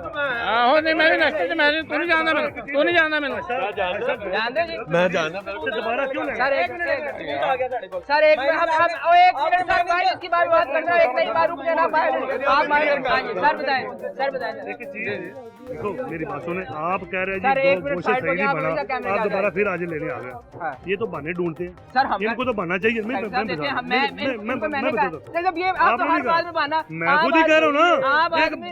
आहो नहीं, मैं भी नस्तर मैं तू नहीं जानदा मैंने, तू नहीं जानदा मैंने, जानते जी, मैं जानना, दोबारा क्यों लेना? सर एक मिनट सर, एक मिनट सर भाई, इसकी बात करना, एक नहीं बार रुक जाना, सर बताएं एक चीज देखो, मेरी बात सुने, आप कह रहे हैं जी वो सही नहीं बना, आप दोबारा फिर आज लेने आ गए, ये तो बहाने ढूंढते हैं सर, इनको तो बहाना चाहिए। मैं खुद ही कह रहा हूँ ना,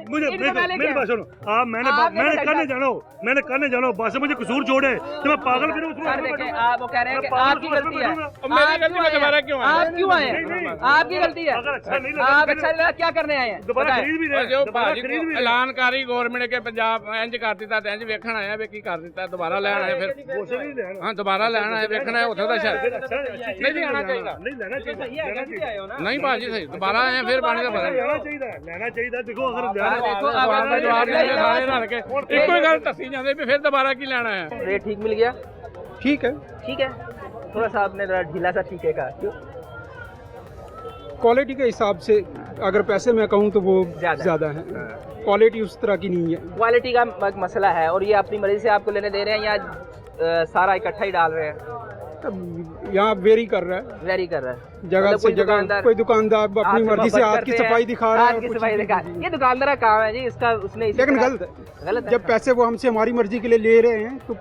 मुझे मेरी बात सुनो, आप मैंने करने जाना हो, बस मुझे कसूर छोड़े तो मैं पागल फिर आप वो कह रहे हैं कि आपकी गलती है, आप क्यों आए हैं? आपकी गलती है, आप अच्छा लगा क्या करने आए हैं? दोबारा खरीद भी रहे, ऐलानकारी गवर्नमेंट के पंजाब इंज कर दिता, इंज वेखण आया वे की कर दिता, दोबारा लैन आए फिर, हाँ दोबारा लैन आए, वेखण आए उठो दा शायद नहीं आना चाहिए, नहीं लेना चाहिए, नहीं भाजी सही, दोबारा आए फिर पानी का भरा लेना चाहिए। देखो अगर जवाब देंगे सारे रल के, एक ही गल दसी जाते भी फिर दोबारा की लेना है। रेट ठीक मिल गया? ठीक है, थोड़ा सा आपने ढीला सा ठीक है कहा, क्यों? क्वालिटी के हिसाब से अगर पैसे में कहूँ तो वो ज़्यादा है, क्वालिटी उस तरह की नहीं है। क्वालिटी का एक मसला है, और ये अपनी मर्जी से आपको लेने दे रहे हैं या सारा इकट्ठा ही डाल रहे हैं? यहाँ वेरी कर रहा है जगह से जगह, कोई दुकानदार अपनी मर्जी से हाथ की सफाई दिखा रहा है, ये दुकानदार का काम है जी, इसका उसने लेकिन गलत है। जब पैसे वो हमसे हमारी मर्जी के लिए ले रहे हैं तो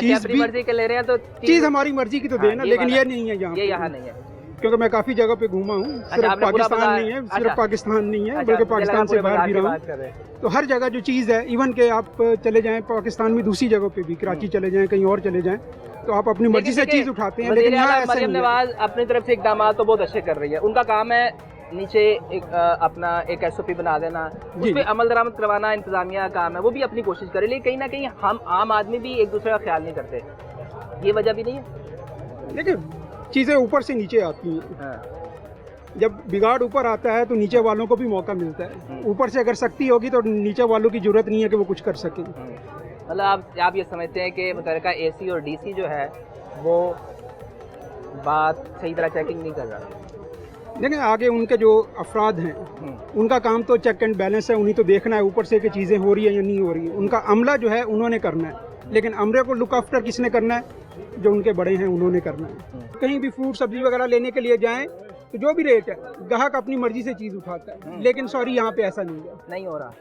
चीज भी मर्जी के ले रहे हैं, तो चीज हमारी मर्जी की तो देना, लेकिन ये नहीं है यहाँ नहीं है, क्योंकि मैं काफी जगह पे घूमा हूँ, सिर्फ पाकिस्तान नहीं है, सिर्फ पाकिस्तान नहीं है, बल्कि पाकिस्तान से बाहर भी रहा हूँ, तो हर जगह जो चीज़ है, इवन के आप चले जाएं पाकिस्तान में दूसरी जगहों पे भी, कराची चले जाएं, कहीं और चले जाएं, तो आप अपनी मर्जी से चीज़ उठाते हैं, लेकिन यहाँ ऐसा मरियम नवाज अपनी तरफ से इकदाम तो बहुत अच्छे कर रही है, उनका काम है नीचे अपना एक SOP बना देना, उस पर अमल दरामद करवाना इंतजामिया का काम है, वो भी अपनी कोशिश करे, लेकिन कहीं ना कहीं हम आम आदमी भी एक दूसरे का ख्याल नहीं करते, ये वजह भी नहीं है? देखिए चीज़ें ऊपर से नीचे आती हैं, जब बिगाड़ ऊपर आता है तो नीचे वालों को भी मौका मिलता है, ऊपर से अगर सख्ती होगी तो नीचे वालों की जरूरत नहीं है कि वो कुछ कर सकें। मतलब आप ये समझते हैं कि मुतलका AC और DC जो है वो बात सही तरह चेकिंग नहीं कर रहा? देखिए आगे उनके जो अफराद हैं उनका काम तो चेक एंड बैलेंस है, उन्हीं तो देखना है ऊपर से कि चीज़ें हो रही है या नहीं हो रही है, उनका अमला जो है उन्होंने करना है। लेकिन अमरे को लुक आफ्टर किसने करना है? जो उनके बड़े हैं उन्होंने करना है। कहीं भी फ्रूट सब्जी वगैरह लेने के लिए जाएं तो जो भी रेट है ग्राहक अपनी मर्जी से चीज़ उठाता है, लेकिन सॉरी यहाँ पे ऐसा नहीं हो रहा,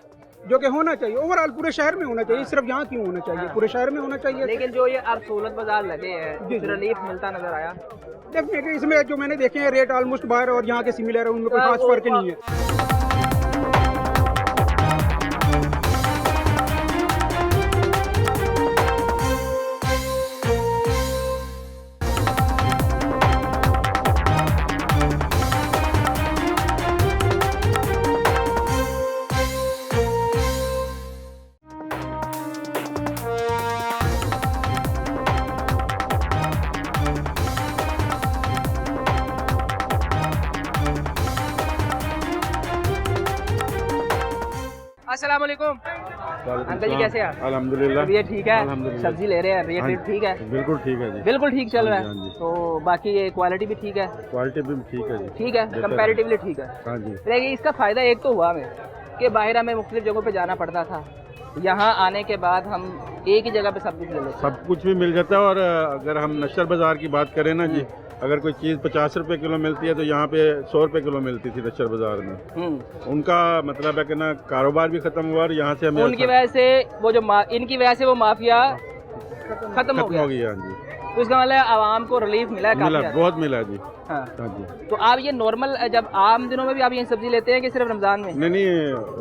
जो कि होना चाहिए। ओवरऑल पूरे शहर में होना चाहिए, सिर्फ यहाँ क्यों होना चाहिए, पूरे शहर में होना चाहिए। लेकिन जो ये अब सहूलत बाजार लगे हैं, रिलीफ मिलता नजर आया? डेफिनेटली इसमें जो मैंने देखे हैं रेट ऑलमोस्ट बाहर और यहाँ के सिमिलर है, उनमें कोई खास फर्क नहीं है। अस्सलाम वालेकुम अंकल जी, कैसे हैं? अल्हम्दुलिल्लाह। ये ठीक है, अल्हम्दुलिल्लाह। सब्जी ले रहे हैं, रेट ठीक है? बिल्कुल ठीक है जी, बिल्कुल ठीक चल रहा हाँ है। जी। तो बाकी ये क्वालिटी भी ठीक है? क्वालिटी भी ठीक है जी, ठीक है, कंपैरेटिवली ठीक है। हाँ जी। लेकिन इसका फ़ायदा एक तो हुआ हमें कि बाहर हमें मुख्तलिफ जगहों पे जाना पड़ता था, यहाँ आने के बाद हम एक ही जगह पे सब कुछ ले लेते हैं। सब कुछ भी मिल जाता है। और अगर हम नशर बाज़ार की बात करें ना जी, अगर कोई चीज़ 50 रुपए किलो मिलती है तो यहाँ पे 100 रुपए किलो मिलती थी नशर बाज़ार में। उनका मतलब है कि ना कारोबार भी ख़त्म हुआ और यहाँ से हमें उनकी वजह से वो जो इनकी वजह से वो माफिया खत्म हो गया। हाँ जी। तो इसका मतलब आवाम को रिलीफ मिला है, मिला, काफी बहुत मिला जी। हाँ। हाँ जी। तो आप ये नॉर्मल जब आम दिनों में भी आप ये सब्जी लेते हैं कि सिर्फ रमजान में? नहीं,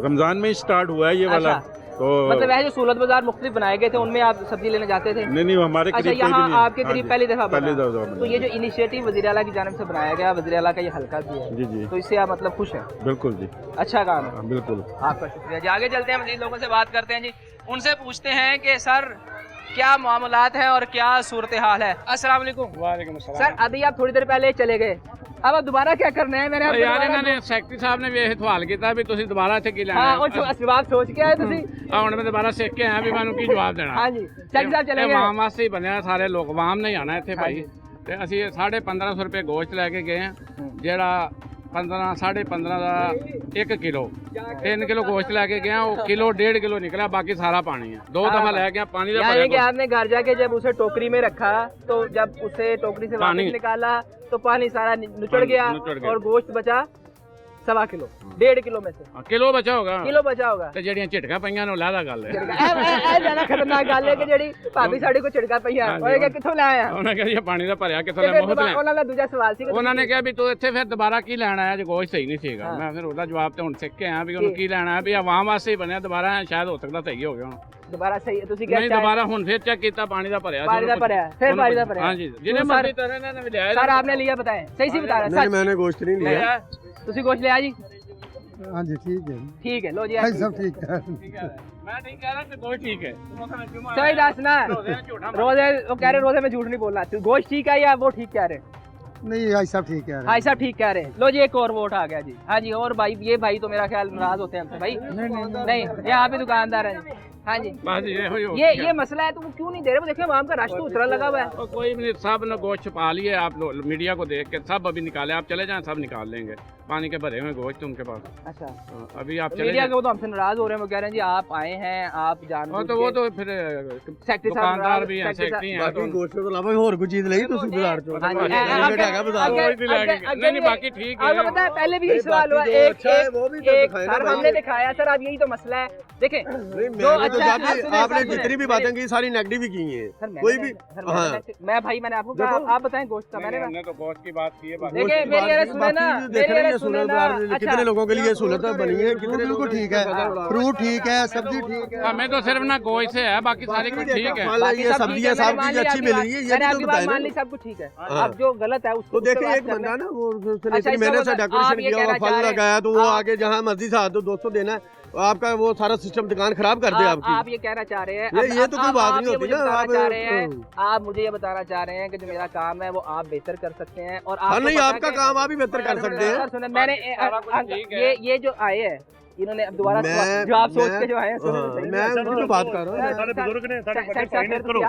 रमजान में ही स्टार्ट हुआ है ये वाला। तो मतलब वह जो सहूलत बाजार मुख्तलिफ बनाए गए थे उनमें आप सब्जी लेने जाते थे? नहीं, हमारे अच्छा, यहाँ आपके करीब पहली दफा पहली बना। दफा। तो ये जो इनिशिएटिव वज़ीर आला की जानिब से बनाया गया, वज़ीर आला का ये हल्का भी है जी जी, तो इससे आप मतलब खुश हैं? बिल्कुल जी, अच्छा काम है। बिल्कुल। आपका शुक्रिया जी। आगे चलते हैं, मज़ीद लोगों से बात करते हैं जी, उनसे पूछते हैं कि सर क्या मामलात हैं और क्या सूरत हाल है। अस्सलाम वालेकुम। वालेकुम अस्सलाम। सर अभी आप थोड़ी देर पहले चले गए, अब आप दोबारा क्या करना है? मैंने आपको यार दोबारा- इन्होंने सैकटरी साहब ने भी ਇਹ ਸਵਾਲ ਕੀਤਾ ਵੀ ਤੁਸੀਂ ਦੁਬਾਰਾ ਇੱਥੇ ਕੀ ਲੈਣਾ हाँ, और जवाब सोच के आए तुसी? ਹੁਣ ਮੈਂ ਦੁਬਾਰਾ ਸਿੱਖ ਕੇ ਆਇਆ ਵੀ ਮੈਨੂੰ ਕੀ ਜਵਾਬ ਦੇਣਾ। हाँ जी, सैकटरी साहब चले ਇਹ गए। ਆਵਾਮ ਵਾਸਤੇ ਹੀ ਬਣਿਆ, ਸਾਰੇ ਲੋਕ ਆਵਾਮ ਨਹੀਂ ਆਣਾ ਇੱਥੇ ਭਾਈ। ਤੇ ਅਸੀਂ 1550 ਰੁਪਏ ਗੋਸ਼ਤ ਲੈ ਕੇ ਗਏ ਆ, ਜਿਹੜਾ 15.5 ਦਾ 1 किलो 3 किलो गोश्त लेके गया, वो किलो 1.5 किलो निकला, बाकी सारा पानी है। 2 दफा ले गया पानी का। यानी कि आपने घर जाके जब उसे टोकरी में रखा तो जब उसे टोकरी से वापस निकाला तो पानी सारा निचड़ गया और गोश्त बचा 1.25 किलो, 1.5 किलो में से किलो बचा होगा, किलो बचा होगा। ਤੇ ਜਿਹੜੀਆਂ ਝਟਕਾ ਪਈਆਂ ਨੇ ਲਾਦਾ ਗੱਲ ਹੈ। ਇਹ ਜ਼ਿਆਦਾ ਖਤਰਨਾਕ ਗੱਲ ਹੈ ਕਿ ਜਿਹੜੀ ਭਾਬੀ ਸਾਡੀ ਕੋ ਝਟਕਾ ਪਈਆਂ ਉਹ ਕਿ ਕਿੱਥੋਂ ਲੈ ਆਇਆ? ਉਹਨੇ ਕਿਹਾ ਜੀ ਪਾਣੀ ਦਾ ਭਰਿਆ ਕਿੱਥੋਂ ਲੈ, ਮੁਹਤ ਲੈ। ਉਹਨਾਂ ਦਾ ਦੂਜਾ ਸਵਾਲ ਸੀ, ਉਹਨਾਂ ਨੇ ਕਿਹਾ ਵੀ ਤੂੰ ਇੱਥੇ ਫਿਰ ਦੁਬਾਰਾ ਕੀ ਲੈਣਾ ਹੈ ਜੇ ਗੋਸ਼ਤ ਸਹੀ ਨਹੀਂ ਸੀਗਾ। ਮੈਂ ਫਿਰ ਉਹਦਾ ਜਵਾਬ ਤੇ ਹੁਣ ਸਿੱਖ ਕੇ ਆਇਆ ਵੀ ਉਹਨੂੰ ਕੀ ਲੈਣਾ ਹੈ, ਵੀ ਆਵਾਮ ਵਾਸਤੇ ਹੀ ਬਣਿਆ, ਦੁਬਾਰਾ ਸ਼ਾਇਦ ਹੋ ਸਕਦਾ ਸਹੀ ਹੋ ਗਿਆ ਹੁਣ। ਦੁਬਾਰਾ ਸਹੀ ਤੁਸੀਂ ਕਿਹਾ ਨਹੀਂ, ਦੁਬਾਰਾ ਹੁਣ ਫਿਰ ਚੈੱਕ ਕੀਤਾ, ਪਾਣੀ ਦਾ ਭਰਿਆ पानी का भरा है, फिर पानी का भरा है। हाँ जी, जिन्हें मर्जी तरह ने भी लिया। सर आपने लिया, बताएं सही सी बता रहे हैं? नहीं, मैंने गोश्त नहीं लिया। ਤੁਸੀਂ ਗੋਸ਼ਤ ਲਿਆ ਜੀ? हाँ जी, ठीक है। ठीक है, लो जी सब ठीक है। मैं ठीक कह रहा हूं, गोश्त ठीक है। सही दसना, रोजे वो कह रहे रोजे में झूठ नहीं बोलना, गोश्त ठीक है या वो ठीक कह रहे? नहीं, भाई साहब ठीक है। भाई साहब ठीक कह रहे हैं। लो जी एक और वोट आ गया जी। हाँ जी, और भाई ये भाई तो मेरा ख्याल नाराज होते हैं हमसे भाई। नहीं, ये आप ही दुकानदार हैं। हाँ जी, बस ये मसला है तो वो क्यों नहीं दे रहे? वो देखिए आवाम का रश तो उतरा लगा हुआ है। कोई भी नहीं, सब ने गोश्त छुपा लिए, आप मीडिया को देख के सब अभी निकाले, आप चले जाएं सब निकाल लेंगे, पानी के भरे हुए गोश्त उनके पास। अच्छा, अभी आप चले मीडिया के वो तो हमसे नाराज हो रहे हैं, वो कह रहे हैं जी आप आए हैं, आप जान तो वो तो फिर सेक्रेटरी दुकानदार भी हैं, सेक्रेटरी हैं, तो गोश्त तो अलावा और कोई चीज नहीं तो बाजार चो। नहीं बाकी ठीक है। आपको पता है पहले भी यही सवाल हुआ, एक सर हमने दिखाया, सर अब यही तो मसला है। देखें जो अच्छा आपने जितनी भी बातें की सारी नेगेटिव ही की हैं, कोई भी। मैं भाई मैंने आपको कहा, आप बताएं गोश्त का। मैंने तो गोश्त की बात की है। देखिए मेरे सुने ना, कितने लोगों के लिए सहूलत बनी है, कितने लोगों को ठीक है, फ्रूट ठीक है, सब्जी ठीक है। हमें तो सिर्फ ना गोश्त से है, बाकी सारी कुछ ठीक है। ये सब्जियां सब कुछ अच्छी मिल रही है, ये आपकी बात मान ली, सब कुछ ठीक है। अब जो गलत है उसको देखिए, एक बंदा ना वो मैंने से डेकोरेशन किया हुआ फल लगाया तो वो आगे जहाँ मर्जी से 200 देना है, आपका वो सारा सिस्टम दुकान खराब कर दे आपकी। आप ये कहना चाह रहे हैं, ये तो कोई बात नहीं होती ना। आप मुझे ये बताना चाह रहे हैं कि जो मेरा काम है वो आप बेहतर कर सकते हैं और आप नहीं, आपका काम आप ही बेहतर कर सकते हैं। मैंने ये जो आए हैं इन्होंने अब दोबारा जवाब सोच के जो आए हैं, मैं उनकी बात कर रहा हूं। सारे बुजुर्ग ने सारे करो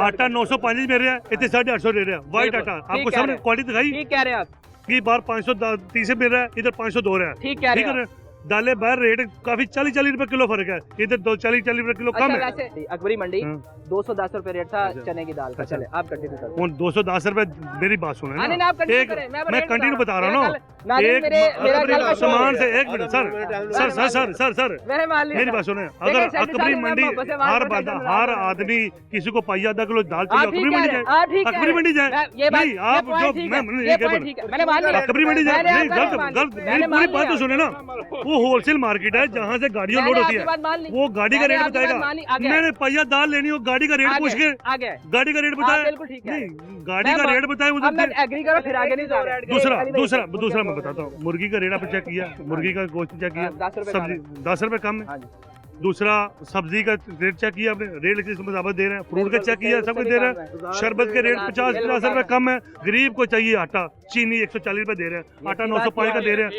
आटा 905 दे रहे हैं, इतने 850 दे रहे हैं व्हाइट आटा। आपको सामने क्वालिटी दिखाई, ठीक कह रहे हैं आप कि बाहर 530 मिल रहा है, इधर 502 रहा है। ठीक कह रहे हैं, दालें बाहर रेट काफी 40-40 रुपए किलो फर्क है, इधर 40-40 रुपए किलो कम है। वैसे अकबरी मंडी 210 रुपए रेट था चने की दाल का। चले आप कंटिन्यू करें। 210 रुपए, मेरी बात सुने ना, आप कंटिन्यू एक करें, मैं कंटिन्यू बता रहा हूँ ना, एक सामान से एक मिनट सर मेरी बात सुने, अगर अकबरी मंडी हर आदमी किसी को पाइया आधा किलो दाल चाहिए अकबरी मंडी जाए, अकबरी मंडी जाए नहीं, आप जो अकबरी मंडी जाए नहीं, गलत मेरी पूरी बात तो सुने ना, वो होलसेल मार्केट है जहाँ से गाड़ियाँ लोड होती है, वो गाड़ी का रेट बताएगा। मैंने पाइया दाल लेनी हो, गाड़ी का रेट पूछ के गाड़ी का रेट बताया नहीं, गाड़ी का रेट बताया मुझे। दूसरा मैं बताता हूँ, मुर्गी का रेट आपने चेक किया, मुर्गी का गोश्त चेक किया, सब्जी 10 रुपए कम है। दूसरा सब्जी का रेट चेक किया आपने, रेट किस मुताबिक दे रहे हैं, फ्रूट का चेक किया, सब कुछ दे रहे हैं। शरबत के रेट 50 रुपए कम है। गरीब को चाहिए आटा, चीनी 140 रुपए दे रहे हैं, आटा 905 का दे रहे हैं।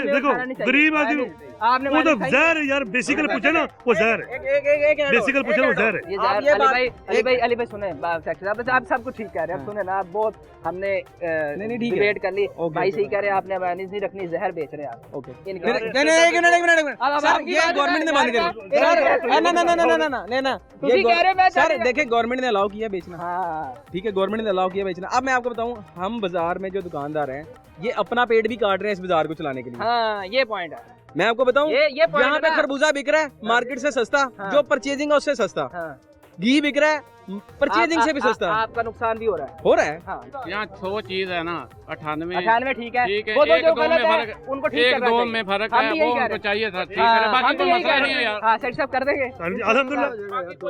देखो गरीब आदमी वो तो जहर है यार, बेसिकल पूछे ना वो जहर है, बेसिकल पूछे ना वो जहर है। अली भाई सुने, आप सब कुछ ठीक कह रहे हैं, सुने ना, आप बहुत हमने डिबेट कर ली, भाई सही कह रहे हैं, आपने बैलेंस नहीं रखनी, जहर बेच रहे हैं आप। ओके गवर्नमेंट ने बंद कर सर, देखिए गवर्नमेंट ने अलाउ किया बेचना, ठीक है, गवर्नमेंट ने अलाउ किया बेचना। अब मैं आपको बताऊं, हम बाजार में जो दुकानदार हैं ये अपना पेट भी काट रहे हैं इस बाजार को चलाने के लिए। हाँ, ये पॉइंट है। मैं आपको बताऊं, यहाँ पे खरबूजा बिक रहा है मार्केट से सस्ता, जो परचेजिंग है उससे सस्ता, घी बिक रहा है परचेजिंग से भी सस्ता, आपका नुकसान भी हो रहा है। हाँ। यहाँ 100 चीज है ना, 98 ठीक है, वो तो जो गलत है उनको ठीक करना चाहिए, 1-2 में फर्क है, वो उनको चाहिए था, ठीक है, बाकी कोई मसला नहीं है यार। हाँ, सेट सब कर देंगे अल्हम्दुलिल्लाह,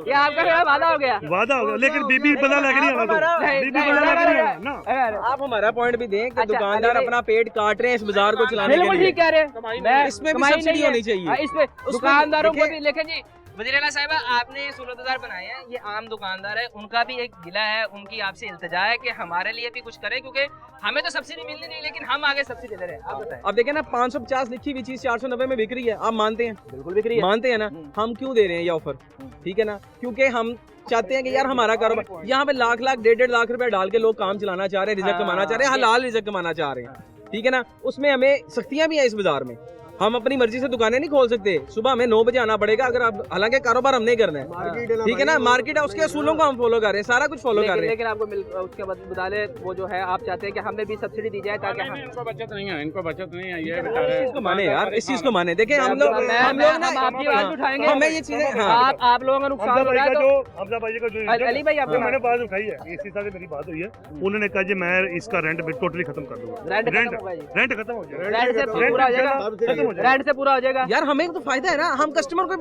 ये आपका वादा हो गया, लेकिन बीबी बदला लग नहीं आना, बीबी बदला लग नहीं आना ना। आप हमारा पॉइंट भी दें कि दुकानदार अपना पेट काट रहे हैं इस बाजार को चलाने के लिए, ठीक कह रहे हैं, इसमें भी सब्सिडी होनी चाहिए, इसमें दुकानदारों को भी। लेकिन जी वज़ीर-ए-आला साहिबा, आपने 16 बाजार बनाए हैं, ये आम दुकानदार है, उनका भी एक गिला है, उनकी आपसे इल्तिजा है कि हमारे लिए भी कुछ करें, क्योंकि हमें तो सब्सिडी मिलनी नहीं, लेकिन हम आगे सब्सिडी दे रहे हैं। आप बताएं। अब देखें ना, 550 लिखी हुई चीज 490 में बिक रही है, आप मानते हैं? बिल्कुल बिक रही है, मानते हैं ना। हम क्यों दे रहे हैं ये ऑफर, ठीक है ना, क्योंकि हम चाहते हैं कि यार हमारा कारोबार, यहाँ पे लाख 1.5 लाख रुपए डाल के लोग काम चलाना चाह रहे हैं, रिजक कमाना चाह रहे हैं, हलाल रिजक कमाना चाह रहे हैं, ठीक है ना। उसमें हमें सख्तियां भी है इस बाजार में, हम अपनी मर्जी से दुकानें नहीं खोल सकते, सुबह हमें 9 बजे आना पड़ेगा, अगर आप, हालांकि कारोबार हमने ही करना है, ठीक है ना, मार्केट है, उसके असूलों को हम फॉलो कर रहे हैं, सारा कुछ फॉलो कर रहे हैं। लेकिन आपको उसके बदले वो जो है, आप चाहते हैं कि हमें भी सब्सिडी दी जाए, ताकि इनको बचत नहीं है, इनको बचत नहीं है, ये इस चीज को माने यार, इस चीज को माने। देखें हम लोग आपकी बात उठाएंगे, हमें ये चीजें, आप लोगों का नुकसान हो रहा है, अली भाई आपको मैंने बात उठाई है, इसी तरह मेरी बात हुई है, उन्होंने कहा जी मैं इसका रेंट टोटली खत्म कर दूंगा, रेंट खत्म हो जाएगा, रेंट से पूरा हो जाएगा यार, हमें तो फायदा है ना, हम कस्टमर को।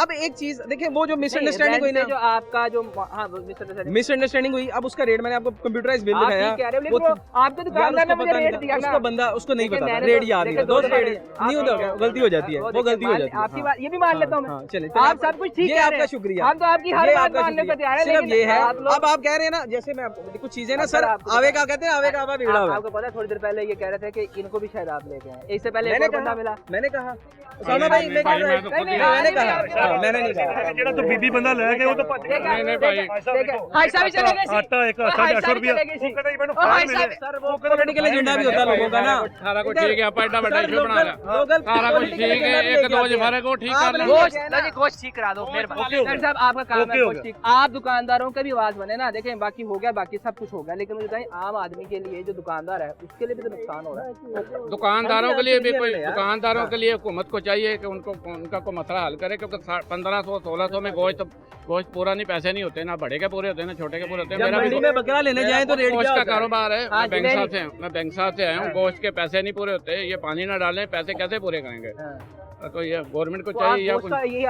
अब एक चीज देखिए, वो जो मिसअंडरस्टैंडिंग हुई ना, जो आपका जो मिसअंडरस्टैंडिंग हुई, अब उसका रेट मैंने आपको कंप्यूटराइज बिल दिखाया, आपके दुकानदार ने मुझे रेट दिया, उसको बंदा उसको नहीं पता, रेट याद नहीं, दोस्त रेट नहीं होता, गलती हो जाती है, वो गलती हो जाती है। आपकी बात ये भी मान लेता हूँ, चलिए आप सब कुछ ठीक है, आपका शुक्रिया, हम तो आपकी हर बात मानने को तैयार हैं, सिर्फ ये है। अब आप कह रहे हैं ना, जैसे मैं कुछ चीजें ना सर, आवे का कहते हैं, आवे का बिगड़ा हुआ। आपको पता है, थोड़ी देर पहले ये कह रहे थे कि इनको भी शायद आप लेके आए, इससे पहले एक और बंदा मिला, मैंने कहा भाई, मैंने कहा, मैंने नहीं कहा, जेड़ा तो बीबी बंदा ले गए वो तो भज गया। नहीं भाई, आटा एक 850 रुपया, वो कहता है मैंने फायर मिले, सर वो पॉलिटिकल एजेंडा भी होता है लोगों का ना। सारा कुछ ठीक है, आप एडा बड़ा इशू बना लिया, सारा कुछ ठीक है, 1-2 जफारे को ठीक कर लेंगे, गोश्त ठीक करा दो, मेहरबानी सर साहब, आपका काम है गोश्त ठीक। आप दुकानदारों का भी आवाज बने ना, देखें बाकी हो गया, बाकी सब कुछ हो गया, लेकिन मुझे बताएं, आम आदमी के लिए जो दुकानदार है उसके लिए भी तो नुकसान हो रहा है। दुकानदारों के लिए भी कोई, दुकानदारों के लिए हुकूमत को चाहिए कि उनका कोई मसला हल करे, क्योंकि 1500-1600 में गोश्त पूरा नहीं, पैसे नहीं होते ना, बड़े के पूरे होते हैं ना छोटे के पूरे होते हैं। मंडी में बकरा लेने जाए तो रेट गोश्त का कारोबार है, मैं बैंक साहब से आया हूँ, गोश्त के पैसे नहीं पूरे होते, ये पानी ना डालें, पैसे कैसे पूरे करेंगे? तो ये गवर्नमेंट को चाहिए या कुछ। ये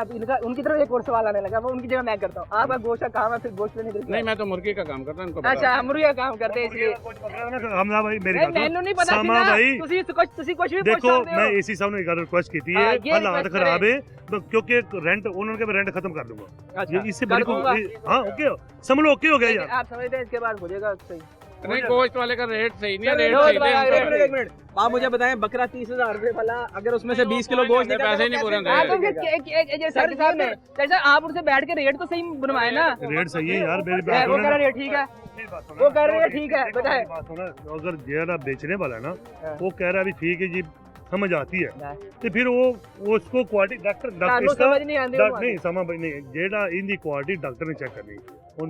उनकी तरफ एक और सवाल आने लगा, वो उनकी जगह मैं करता हूँ, आपका गोश्त का काम है, फिर गोश्त नहीं, मैं तो मुर्गी का काम करता हूँ, इनको अच्छा मुर्गी का काम करते हैं, इसलिए हमला भाई मेरी ਮੈਨੂੰ ਨਹੀਂ ਪਤਾ सामा भाई, ਤੁਸੀਂ ਕੁਝ भी देखो मैं इसी साहब ने एक रिक्वेस्ट की थी, हालात खराब है, क्योंकि रेंट उन्होंने रेंट खत्म कर दूंगा, ये इससे बड़ी हाँ ओके समझ लो, ओके हो गया यार, आप समझते हैं इसके बाद हो जाएगा सही? नहीं, गोश्त वाले का रेट सही नहीं है, रेट सही है। एक मिनट आप मुझे बताएं, बकरा 30,000 रुपए वाला, अगर उसमें से 20 किलो गोश्त पैसे नहीं पूरे होते, आप उनसे बैठ के रेट तो सही बनवाए ना, रेट सही है यार, मेरी वो कह रहा है ठीक है, वो कह रहे हैं ठीक है, बताए अगर जेड़ा बेचने वाला है ना, वो कह रहा है अभी ठीक है जी समझ आती है तो फिर वो उसको क्वालिटी डॉक्टर नहीं समझ नहीं जेड़ा इनकी क्वालिटी डॉक्टर ने चेक करनी और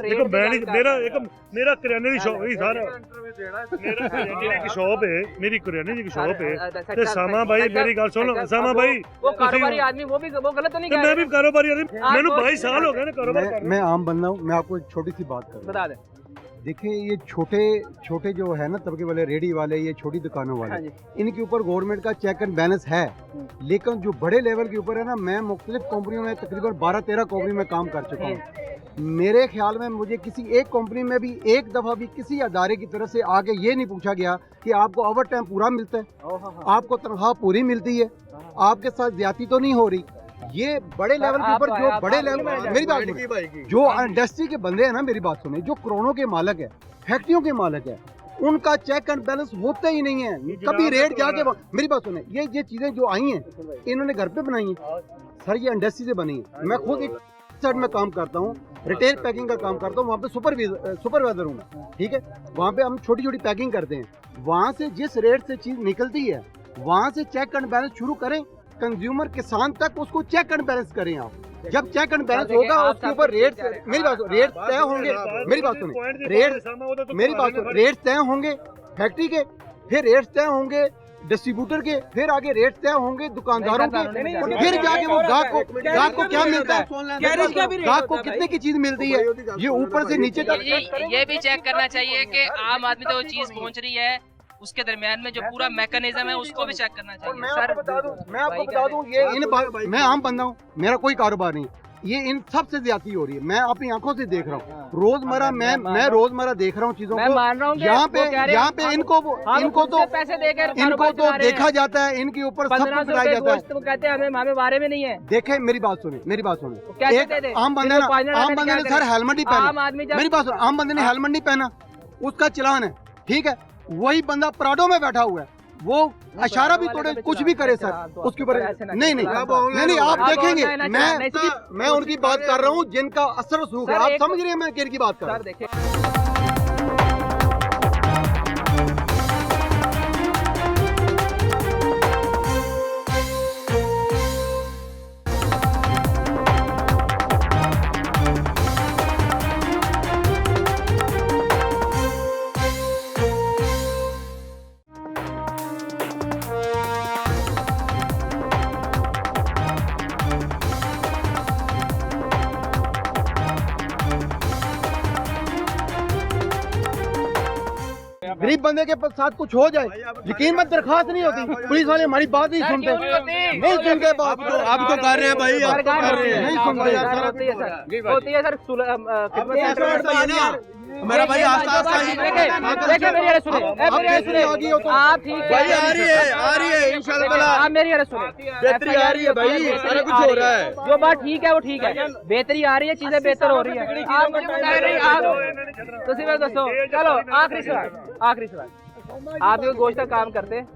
देखो मेरा किराने की शॉप मेरा किराने की शॉप है, मेरी किराने की शॉप है तो सामा भाई मेरी गल सुन लो सामा भाई वो कारोबारी आदमी वो गलत तो नहीं मैं भी कारोबारी आदमी मैंने 22 साल हो गए ना कारोबार मैं आम बंदा हूँ। मैं आपको एक छोटी सी बात करूँ, बता दें। देखिए ये छोटे जो है ना तबके वाले रेडी वाले, ये छोटी दुकानों वाले, इनके ऊपर गवर्नमेंट का चेक एंड बैलेंस है। लेकिन जो बड़े लेवल के ऊपर है ना, मैं मुख्तलिफ कंपनियों में तकरीबन 12-13 कंपनी में काम कर चुका हूँ। मेरे ख्याल में मुझे किसी एक कंपनी में भी एक दफ़ा भी किसी अदारे की तरफ से आगे ये नहीं पूछा गया कि आपको ओवर टाइम पूरा मिलता है, आपको तनख्वाह पूरी मिलती है, आपके साथ ज्यादती तो नहीं हो रही। ये बड़े लेवल के ऊपर जो बड़े लेवल मेरी बात सुने, जो इंडस्ट्री के बंदे हैं ना, मेरी बात सुने, जो करोड़ों के मालिक है, फैक्ट्रियों के मालिक है, उनका चेक एंड बैलेंस होता ही नहीं है। कभी रेट जाके मेरी बात सुने, ये चीजें जो आई हैं इन्होंने घर पे बनाई हैं सर, ये इंडस्ट्री से बनी है। मैं खुद एक साइड में काम करता हूँ, रिटेल पैकिंग का काम करता हूँ, वहाँ पे सुपरवाइजर हूँ मैं, ठीक है। वहाँ पे हम छोटी छोटी पैकिंग करते हैं, वहाँ से जिस रेट से चीज निकलती है वहाँ से चेक एंड बैलेंस शुरू करें, कंज्यूमर किसान तक उसको चेक एंड बैलेंस करें आप। जब चेक एंड बैलेंस होगा उसके ऊपर रेट, मेरी बात रेट तय होंगे, मेरी बात सुने, मेरी बात सुने, रेट तय होंगे फैक्ट्री के, फिर रेट तय होंगे डिस्ट्रीब्यूटर के, फिर आगे रेट तय होंगे दुकानदारों के, और फिर जाके वो गाहक को क्या मिलता है, गाहक को कितने की चीज मिलती है, ये ऊपर से नीचे तक। ये भी चेक करना चाहिए कि आम आदमी तक वो चीज पहुंच रही है, उसके दरमियान में जो पूरा मैकेनिज्म है उसको भी चेक करना चाहिए। मैं आपको बता दूं ये मैं आम बंदा हूँ, मेरा कोई कारोबार नहीं, ये इन सबसे ज्यादा हो रही है। मैं अपनी आंखों से देख रहा हूँ, रोजमर्रा मैं रोजमर्रा देख रहा हूँ चीजों को। यहाँ पे इनको तो पैसे देकर इनको तो देखा जाता है, इनके ऊपर सब कुछ लगाया जाता है। तो कहते हैं हमें बारे में नहीं है। देखे मेरी बात सुने, एक आम बंदे ने सर हेलमेट नहीं पहना, मेरी बात सुनो, आम बंदे ने हेलमेट नहीं पहना, उसका चलान है, ठीक है। वही बंदा प्राडो में बैठा हुआ है, वो इशारा भी तोड़े, कुछ भी करे सर, उसके ऊपर नहीं आप देखेंगे। मैं उनकी बात कर रहा हूँ जिनका असर सूख है, आप समझ रहे हैं मैं किन की बात कर रहा हूँ। गरीब बंदे के साथ कुछ हो जाए, यकीन मत, दरखास्त नहीं होती, पुलिस वाले हमारी बात नहीं सुनते, नहीं सुनते बात। आप तो कर रहे हैं भाई, आप तो कर रहे हैं, नहीं सुनते। होती है सर, मेरा भाई देखिए मेरी अर्ज़ सुने, आप ठीक है, आ रही है इंशाल्लाह, आप मेरी अर्ज़ सुने, बेहतरी आ रही है भाई, सारा कुछ हो रहा है, जो बात ठीक है वो ठीक है, बेहतरी आ रही है, चीजें बेहतर हो रही है। आप मुझे बता रहे हैं, तो सिर्फ दोस्तों चलो आखिरी सवाल, आप जो गोश्त का काम करते हैं,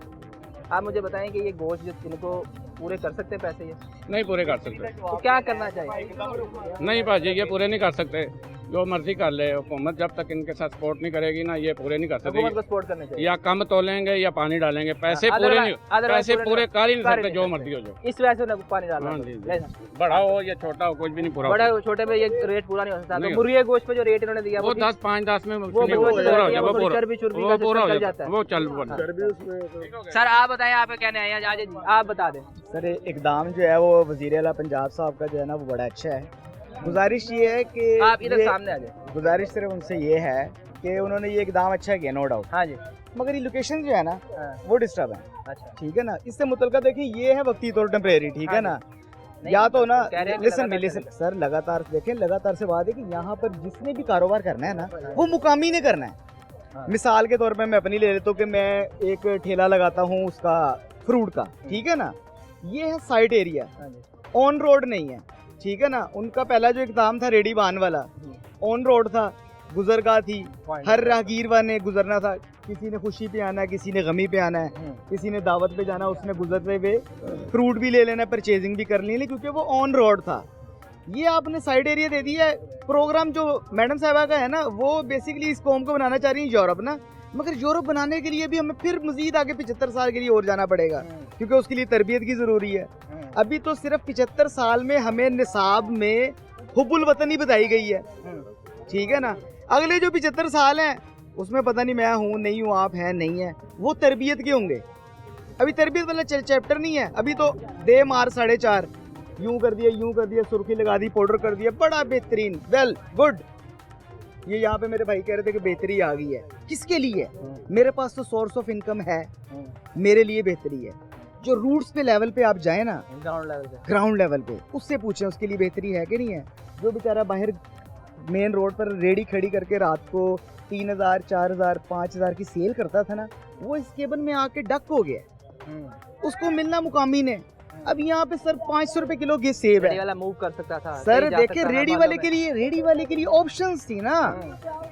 आप मुझे बताएं कि ये गोश्त जो इनको पूरे कर सकते हैं पैसे, ये नहीं पूरे कर सकते, तो क्या करना चाहिए? नहीं भाजी ये पूरे नहीं कर सकते, जो मर्जी कर ले हुकूमत, जब तक इनके साथ सपोर्ट नहीं करेगी ना ये पूरे नहीं कर सकते। हुकूमत को सपोर्ट करना चाहिए, या कम तोलेंगे या पानी डालेंगे, पैसे पूरे नहीं, पैसे पूरे कर ही नहीं सकते, जो मर्जी हो जो। इस वजह से उन्हें पानी डालना, बड़ा हो या छोटा हो, कुछ भी नहीं पूरा, बड़ा हो छोटे में ये रेट पूरा नहीं हो सकता। तो मुर्गी गोश्त पे जो रेट इन्होंने दिया वो 10-5-10 में वो चल। सर आप बताएं, आप कहने आए हैं, आप बता दें। सर इकदाम जो है वो वज़ीर आला पंजाब साहब का जो है ना वो बड़ा अच्छा है। गुजारिश ये है कि आप इधर सामने आ जाए, गुजारिश सिर्फ उनसे ये है कि उन्होंने ये इकदाम अच्छा किया, नो डाउट, हाँ जी, मगर ये लोकेशन जो है ना वो डिस्टर्ब है, अच्छा ठीक है ना। इससे मुतलका देखिए ये है वक्ती तौर टेम्परेरी, ठीक है ना, या तो ना लिसन सर लगातार देखें, लगातार से बात है कि यहाँ पर जिसने भी कारोबार करना है ना वो मुकामी ने करना है। मिसाल के तौर पर मैं अपनी ले लेता हूँ कि मैं एक ठेला लगाता हूँ उसका फ्रूट का, ठीक है ना, ये है साइड एरिया, ऑन रोड नहीं है, ठीक है ना। उनका पहला जो इक़दाम था रेडी बान वाला ऑन रोड था, गुजरगाह थी, हर राहगीर ने गुजरना था, किसी ने खुशी पे आना है, किसी ने गमी पे आना है, किसी ने दावत पे जाना, उसने गुजरते हुए फ्रूट भी ले लेना, परचेजिंग भी कर लेनी, क्योंकि वो ऑन रोड था। ये आपने साइड एरिया दे दिया है। प्रोग्राम जो मैडम साहबा का है ना वो बेसिकली इस कौम को बनाना चाह रही है यूरोप ना, मगर यूरोप बनाने के लिए भी हमें फिर मजीद आगे 75 साल के लिए और जाना पड़ेगा, क्योंकि उसके लिए तरबियत की ज़रूरी है। अभी तो सिर्फ 75 साल में हमें निसाब में हुब्बुल वतनी बताई गई है, ठीक है ना। अगले जो 75 साल हैं उसमें पता नहीं मैं हूँ नहीं हूँ, आप हैं नहीं है, वो तरबियत के होंगे। अभी तरबियत वाला चैप्टर नहीं है, अभी तो दे मार 4.5 यूं कर दिया, सुर्खी लगा दी, पाउडर कर दिया, बड़ा बेहतरीन, वेल गुड। ये यहाँ पे मेरे भाई कह रहे थे कि बेहतरी आ गई है, किसके लिए? मेरे पास तो सोर्स ऑफ इनकम है, मेरे लिए बेहतरी है। जो रूट्स पे लेवल पे आप जाए ना, ग्राउंड लेवल पे, उससे पूछें उसके लिए बेहतरी है कि नहीं है। जो बेचारा बाहर मेन रोड पर रेडी खड़ी करके रात को 3000, 4000, 5000 की सेल करता था ना, वो इस केबल में आके डक हो गया, उसको मिलना मुकामी ने। अब यहाँ पे सर 500 रुपए किलो ये सेब है, वाला मूव कर सकता था सर देखे रेडी वाले के लिए ऑप्शंस थी ना।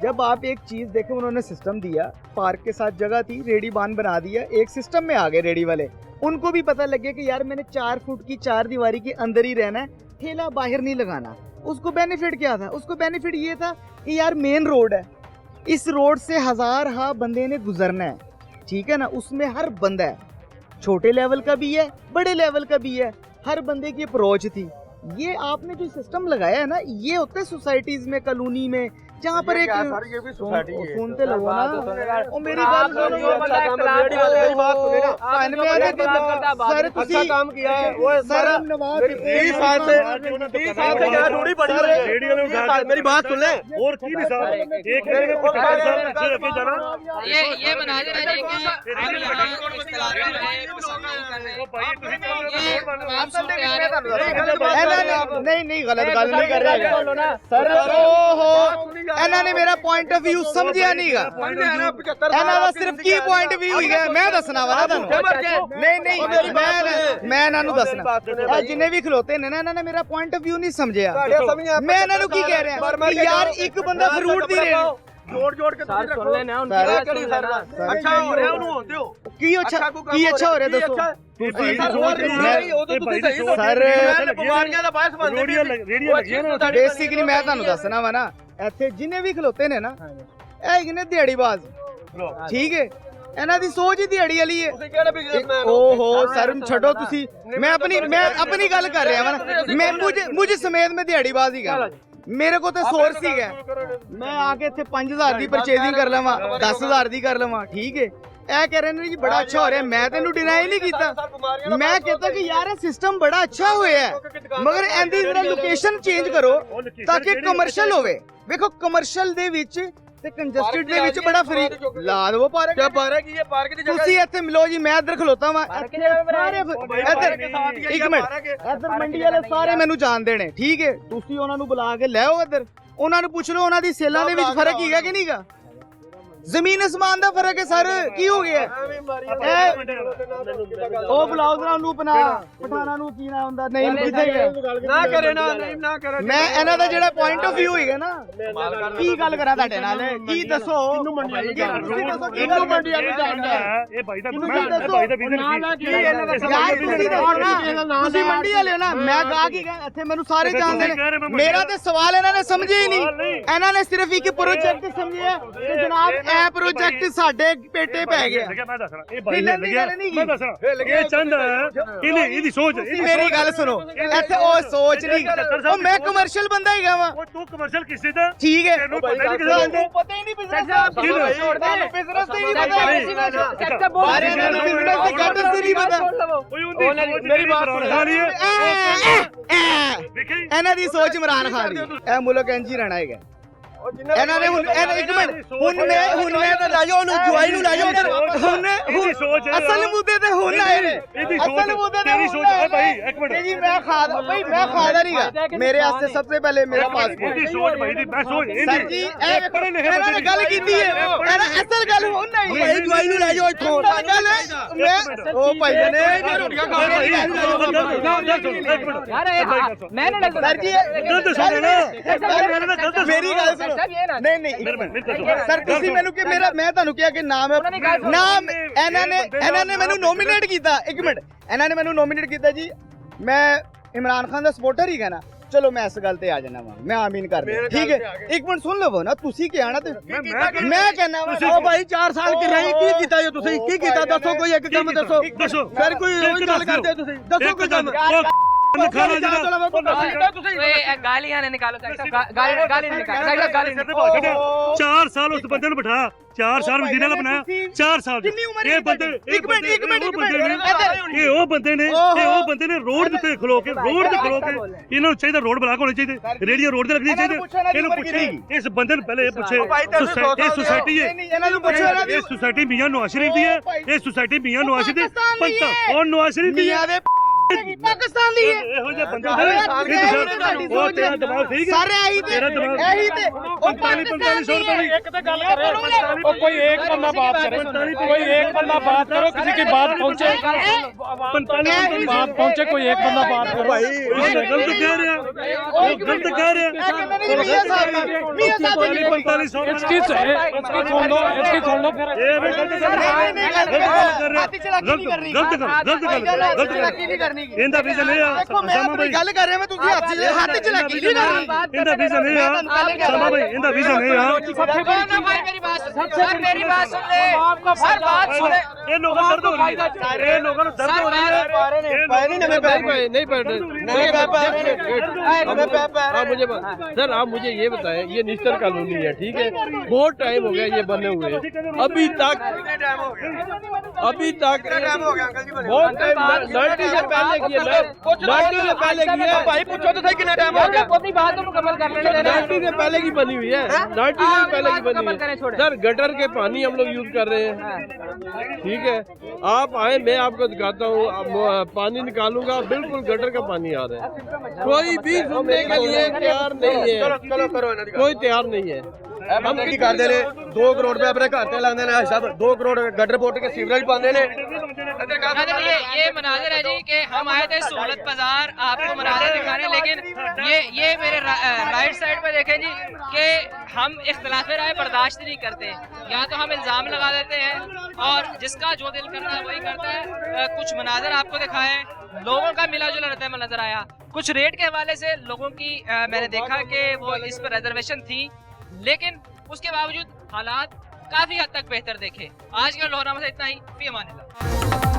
जब आप एक चीज देखे, उन्होंने सिस्टम दिया, पार्क के साथ जगह थी, रेडी बांध बना दिया, एक सिस्टम में आ गए रेडी वाले। उनको भी पता लग गया कि यार मैंने 4 फुट की 4 दीवारी के अंदर ही रहना है, ठेला बाहर नहीं लगाना। उसको बेनिफिट क्या था? उसको बेनिफिट ये था कि यार मेन रोड है, इस रोड से हजार बंदे ने गुजरना है, ठीक है ना। उसमें हर बंदा है, छोटे लेवल का भी है, बड़े लेवल का भी है, हर बंदे की अप्रोच थी। ये आपने जो सिस्टम लगाया है ना, ये होता है सोसाइटीज में, कॉलोनी में, जहाँ पर एक सुनते लोगो ना, ओ मेरी बात सुनो, सर तुसी काम किया है, सर 30 साल से यार रूढ़ी पड़ी है, मेरी बात सुन ले। और की भी साहब एक ये बना देना चाहिए कि हम यहाँ नहीं गलत गल नहीं कर रहे सर। ओहो इन्होंने मेरा पॉइंट ऑफ व्यू समझिया नहीं गा, इन्होंने सिर्फ की पॉइंट व्यू ही है, मैं दसना वा ना नहीं मैं इन्होंने दसना। जिन्हें भी खलोते ने ना, इन्होंने मेरा पॉइंट ऑफ व्यू नहीं समझिया। मैं इन्होंने की कह रहा कि यार एक बंदा फ्रूट दी रहे जोड़ के सर सुन लेना अच्छा हो रहा है, होते हो की अच्छा हो रहा है दसो सर। बेसिकली मैं ਤੁਹਾਨੂੰ ਦੱਸਣਾ ਵਾ ਨਾ, ਇੱਥੇ ਜਿੰਨੇ ਵੀ ਖਲੋਤੇ ਨੇ ਨਾ, ਇਹ ਹੈਗੇ ਨੇ ਦਿਹਾੜੀਬਾਜ਼, ਠੀਕ ਹੈ। ਇਹਨਾਂ ਦੀ ਸੋਚ ਹੀ ਦਿਹਾੜੀ ਵਾਲੀ ਹੈ। ਤੁਸੀਂ ਕਿਹੜੇ ਬਿਜ਼ਨਸਮੈਨ ਹੋ? ਓਹੋ ਸਰ ਛੱਡੋ ਤੁਸੀਂ, ਮੈਂ ਆਪਣੀ ਗੱਲ ਕਰ ਰਿਹਾ ਵਾ ਨਾ। ਮੈਂ ਮੁझे ਸਮੇਤ ਮੈਂ ਦਿਹਾੜੀਬਾਜ਼ ਹੀ ਗਾ, ਮੇਰੇ ਕੋਲ ਤੇ ਸੋਰਸ ਹੀ ਹੈ। ਮੈਂ ਆ ਕੇ ਇੱਥੇ 5000 ਦੀ ਪਰਚੇਜ਼ਿੰਗ ਕਰ ਲਵਾਂ, 10000 ਦੀ ਕਰ ਲਵਾਂ, ਠੀਕ ਹੈ। ਇਹ ਕਹਿ ਰਹੇ ਨੇ ਜੀ ਬੜਾ ਅੱਛਾ ਹੋ ਰਿਹਾ, ਮੈਂ ਤੈਨੂੰ ਡਿਨਾਈ ਨਹੀਂ ਕੀਤਾ। ਮੈਂ ਕਹਿੰਦਾ ਕਿ ਯਾਰ ਇਹ ਸਿਸਟਮ ਬੜਾ ਅੱਛਾ ਹੋਇਆ ਹੈ, ਮਗਰ ਇਹਦੀ ਜਿਹੜਾ ਲੋਕੇਸ਼ਨ ਚੇਂਜ ਕਰੋ ਤਾਂ ਕਿ ਕਮਰਸ਼ੀਅਲ ਹੋਵੇ। ਵੇਖੋ ਕਮਰਸ਼ੀਅਲ ਦੇ ਵਿੱਚ ਤੇ ਕੰਜਸਟਡ ਦੇ ਵਿੱਚ ਬੜਾ ਫਰੀ ਲਾ ਦਵੋ ਪਾਰਕ। ਕੀ ਪਾਰਕ ਕੀ ਹੈ? ਪਾਰਕ ਦੀ ਜਗ੍ਹਾ ਤੁਸੀਂ ਇੱਥੇ ਮਿਲੋ ਜੀ, ਮੈਂ ਇੱਧਰ ਖਲੋਤਾ ਵਾਂ, ਸਾਰੇ ਇੱਧਰ ਇੱਕ ਮਿੰਟ, ਇੱਧਰ ਮੰਡੀ ਵਾਲੇ ਸਾਰੇ ਮੈਨੂੰ ਜਾਣਦੇ ਨੇ, ਠੀਕ ਹੈ। ਤੁਸੀਂ ਉਹਨਾਂ ਨੂੰ ਬੁਲਾ ਕੇ ਲੈ ਆਓ ਇੱਧਰ, ਉਹਨਾਂ ਨੂੰ ਪੁੱਛ ਲਓ ਉਹਨਾਂ ਦੀ ਸੇਲਾਂ ਦੇ ਵਿੱਚ ਫਰਕ ਹੈਗਾ ਕਿ ਨਹੀਂਗਾ। ਜ਼ਮੀਨ ਅਸਮਾਨ ਦਾ ਫਰਕ ਹੈ ਸਰ, ਕੀ ਹੋ ਗਿਆ? ਉਹ ਬੁਲਾਓ ਜਰਾ ਨੂੰ ਪਠਾਣਾ ਨੂੰ ਕੀ ਨਾ ਹੁੰਦਾ, ਨਹੀਂ ਨਾ ਕਰੇ ਨਾ ਕਰੇ। ਮੈਂ ਇਹਨਾਂ ਦਾ ਜਿਹੜਾ ਪੁਆਇੰਟ ਆਫ ਵਿਊ ਹੈਗਾ ਨਾ, ਕੀ ਗੱਲ ਕਰਾਂ ਤੁਹਾਡੇ ਨਾਲ, ਕੀ ਦੱਸੋ? ਇਹਨੂੰ ਮੰਡੀਆਂ ਨੂੰ ਜਾਣਦਾ ਹੈ ਇਹ ਭਾਈ ਦਾ, ਮੈਂ ਭਾਈ ਦਾ ਬਿਜ਼ਨਸ ਤੁਸੀਂ ਮੰਡੀ ਵਾਲੇ ਹੋ ਨਾ, ਮੈਂ ਗਾ ਕੀ ਗਿਆ ਇੱਥੇ, ਮੈਨੂੰ ਸਾਰੇ ਜਾਣਦੇ ਨੇ। ਮੇਰਾ ਤੇ ਸਵਾਲ ਇਹਨਾਂ ਨੇ ਸਮਝੇ ਹੀ ਨਹੀਂ, ਇਹਨਾਂ ਨੇ ਸਿਰਫ ਇੱਕ ਪ੍ਰੋਜੈਕਟ ਸਮਝਿਆ ਕਿ ਜਨਾਬ ਇਹ ਪ੍ਰੋਜੈਕਟ ਸਾਡੇ ਪੇਟੇ ਪੈ ਗਿਆ। ਮੈਂ ਦੱਸਣਾ ਇਹ ਭਾਈ ਲੈ ਗਿਆ, ਮੈਂ ਦੱਸਣਾ ਇਹ ਚੰਦ ਇਹਦੀ ਸੋਚ। ਮੇਰੀ ਗੱਲ ਸੁਣੋ, ਇੱਥੇ ਉਹ ਸੋਚ ਨਹੀਂ, ਉਹ ਮੈਂ ਕਮਰਸ਼ੀਅਲ ਬੰਦਾ ਹੀ ਗਾ। ਤੂੰ ਕਮਰਸ਼ੀਅਲ ਕਿਸੇ ਦਾ ਠੀਕ ਹੈ, ਤੈਨੂੰ ਪਤਾ ਹੀ ਨਹੀਂ, ਪਤਾ ਹੀ ਨਹੀਂ ਬਿਜ਼ਨਸ ਦਾ, ਬਿਜ਼ਨਸ ਤੇ ਨਹੀਂ ਪਤਾ, ਬਿਜ਼ਨਸ ਦੇ ਗੱਟ ਤੇ ਨਹੀਂ ਪਤਾ। ਮੇਰੀ ਬਾਤ ਸੁਣ, ਇਹਨਾਂ ਦੀ ਸੋਚ ਇਮਰਾਨ ਖਾਨ ਦੀ, ਇਹ ਮੁਲਕ ਇੰਜ ਹੀ ਰਹਿਣਾ ਹੈਗਾ। ਇਹਨਾਂ ਨੇ ਹੁਣ ਇੱਕ ਮਿੰਟ, ਹੁਣ ਮੈਂ ਤਾਂ ਲਾਜੋ ਉਹਨੂੰ ਜਵਾਈ ਨੂੰ ਲਾਜੋ, ਹੁਣ ਅਸਲ ਮੁੱਦੇ ਤੇ ਹੁਣ ਆਏ ਨੇ, ਅਸਲ ਮੁੱਦੇ ਤੇ ਹੁਣ ਆਏ ਭਾਈ। ਇੱਕ ਮਿੰਟ ਜੀ, ਮੈਂ ਖਾਦਾ ਨਹੀਂਗਾ, ਮੇਰੇ ਵਾਸਤੇ ਸਭ ਤੋਂ ਪਹਿਲੇ ਮੇਰਾ ਪਾਸਪੋਰਟ। ਸਰ ਜੀ ਇਹ ਵੇਖੋ ਇਹਨਾਂ ਨੇ ਗੱਲ ਕੀਤੀ ਹੈ, ਇਹਨਾਂ ਅਸਲ ਗੱਲ ਹੁਣ ਨਹੀਂ ਹੈ, ਜਵਾਈ ਨੂੰ ਲੈ ਜਾਓ ਇੱਥੋਂ। ਗੱਲ ਮੈਂ ਉਹ ਭਾਈ ਨੇ ਰੋਟੀਆਂ ਖਾ ਕੇ ਮੇਰੀ ਗੱਲ ਸੁਣੋ। ਨਹੀਂ ਸਰ ਤੁਸੀਂ ਮੈਨੂੰ ਕਿ ਮੇਰਾ, ਮੈਂ ਤੁਹਾਨੂੰ ਕਿਹਾ ਕਿ ਨਾਮ ਇਹਨਾਂ ਨੇ ਮੈਨੂੰ ਨੋਮੀਨੇਟ ਕੀਤਾ। ਇੱਕ ਮਿੰਟ, ਇਹਨਾਂ ਨੇ ਮੈਨੂੰ ਨੋਮੀਨੇਟ ਕੀਤਾ ਜੀ, ਮੈਂ ਇਮਰਾਨ ਖਾਨ ਦਾ ਸਪੋਰਟਰ ਹੀ ਕਹਿਣਾ, ਚਲੋ ਮੈਂ ਇਸ ਗੱਲ ਤੇ ਆ ਜਾਣਾ ਵਾ, ਮੈਂ ਆਮੀਨ ਕਰ ਦਿਆਂ, ਠੀਕ ਹੈ। ਇੱਕ ਮਿੰਟ ਸੁਣ ਲਵੋ ਨਾ, ਤੁਸੀਂ ਕੀ ਆਣਾ ਤੇ ਮੈਂ ਕਹਿੰਦਾ ਵਾ ਭਾਈ 4 ਸਾਲ ਕੇ ਰਹੇ ਕੀ ਕੀਤਾ ਜੇ ਤੁਸੀਂ ਕੀ ਕੀਤਾ ਦੱਸੋ, ਕੋਈ ਇੱਕ ਕੰਮ ਦੱਸੋ ਫਿਰ ਕੋਈ ਰੋਜ਼ ਗੱਲ ਕਰਦੇ ਤੁਸੀਂ ਦੱਸੋ ਕੋਈ ਕੰਮ गालियां निकालो, गाली निकालो। 4 साल उस बंदे ने बिठा, 4 साल वजीर आला बनाया, 4 साल ये बंदे ये बंदे ने रोड ते खलो के इन्होंने चाहिए रोड बना के होनी चाहिए, रेडियो रोड ते लगनी चाहिए। इन्होंने पूछे इस बंदे ने पहले ये पूछे ये सोसाइटी है, ये सोसाइटी मियां नवाज शरीफ दी है, ये सोसाइटी मियां नवाज शरीफ दी पंता और नवाज शरीफ दी पाकिस्तान दी है। ਇਹੋ ਜਿਹੇ ਬੰਦੇ ਉਹ ਤੇਰਾ ਦਿਮਾਗ ਠੀਕ ਹੈ ਸਾਰੇ ਇਹੀ ਤੇ ਇਹੀ ਤੇ 4500 ਰੁਪਏ एक तो गल करे कोई एक बंदा बात करे, कोई एक बंदा बात करो, किसी की बात पहुंचे 45 बात पहुंचे, कोई एक बंदा बात करो भाई। गलत कह रहे हैं, वो गलत कह रहे हैं। 4500 इसकी सुन लो फिर ये भी गलत कर रहे हैं, गलत इंदा विजन है देखो मैं अपनी गल कर रहा मैं तुझे हाथ च लगी नहीं करनी, इंदा विजन है सामा भाई, इंदा विजन है मेरी बात सुन ले, हर बात सुन ले। ये लोगों को दर्द हो रही है, ये लोगों को दर्द हो रही है, सर आप मुझे ये बताएं, ये निश्चर कॉलोनी है, ठीक है, बहुत टाइम हो गया ये बने हुए, अभी तक बहुत टाइम 90 से पहले किए, 90 से पहले किए भाई, पूछो तो सही कितना टाइम हो गया, अपनी बात तो मुकम्मल कर लेने देना। 90 से पहले की बनी हुई है, 90 से पहले की बनी हुई है सर। गटर के पानी हम लोग यूज कर रहे हैं, ठीक है, आप आए मैं आपको दिखाता हूँ, पानी निकालूंगा, बिल्कुल गटर का पानी आ रहा है, कोई भी सुनने के लिए तैयार नहीं है, कोई तैयार नहीं है। हम की करते ने 2 करोड़ रुपए अपने घर से लाते हैं सब, 2 करोड़ गटर पोट के सीवरेज पाते ने। ये मनाजिर है जी कि हम आए थे सहूलत बाजार आपको मनाजिर दिखाने, लेकिन ये मेरे राइट साइड पे देखें जी कि हम इख्तिलाफ राय बर्दाश्त नहीं करते, या तो हम इल्ज़ाम लगा देते हैं और जिसका जो दिल करता है वही करता है। कुछ मनाजिर आपको दिखाए, लोगों का मिला जुला रहता है नजर आया, कुछ रेट के हवाले से लोगों की मैंने देखा कि वो इस पर रिजर्वेशन थी, लेकिन उसके बावजूद हालात काफी हद तक बेहतर देखे। आज का लोहरामा से इतना ही, फी अमानिल्लाह।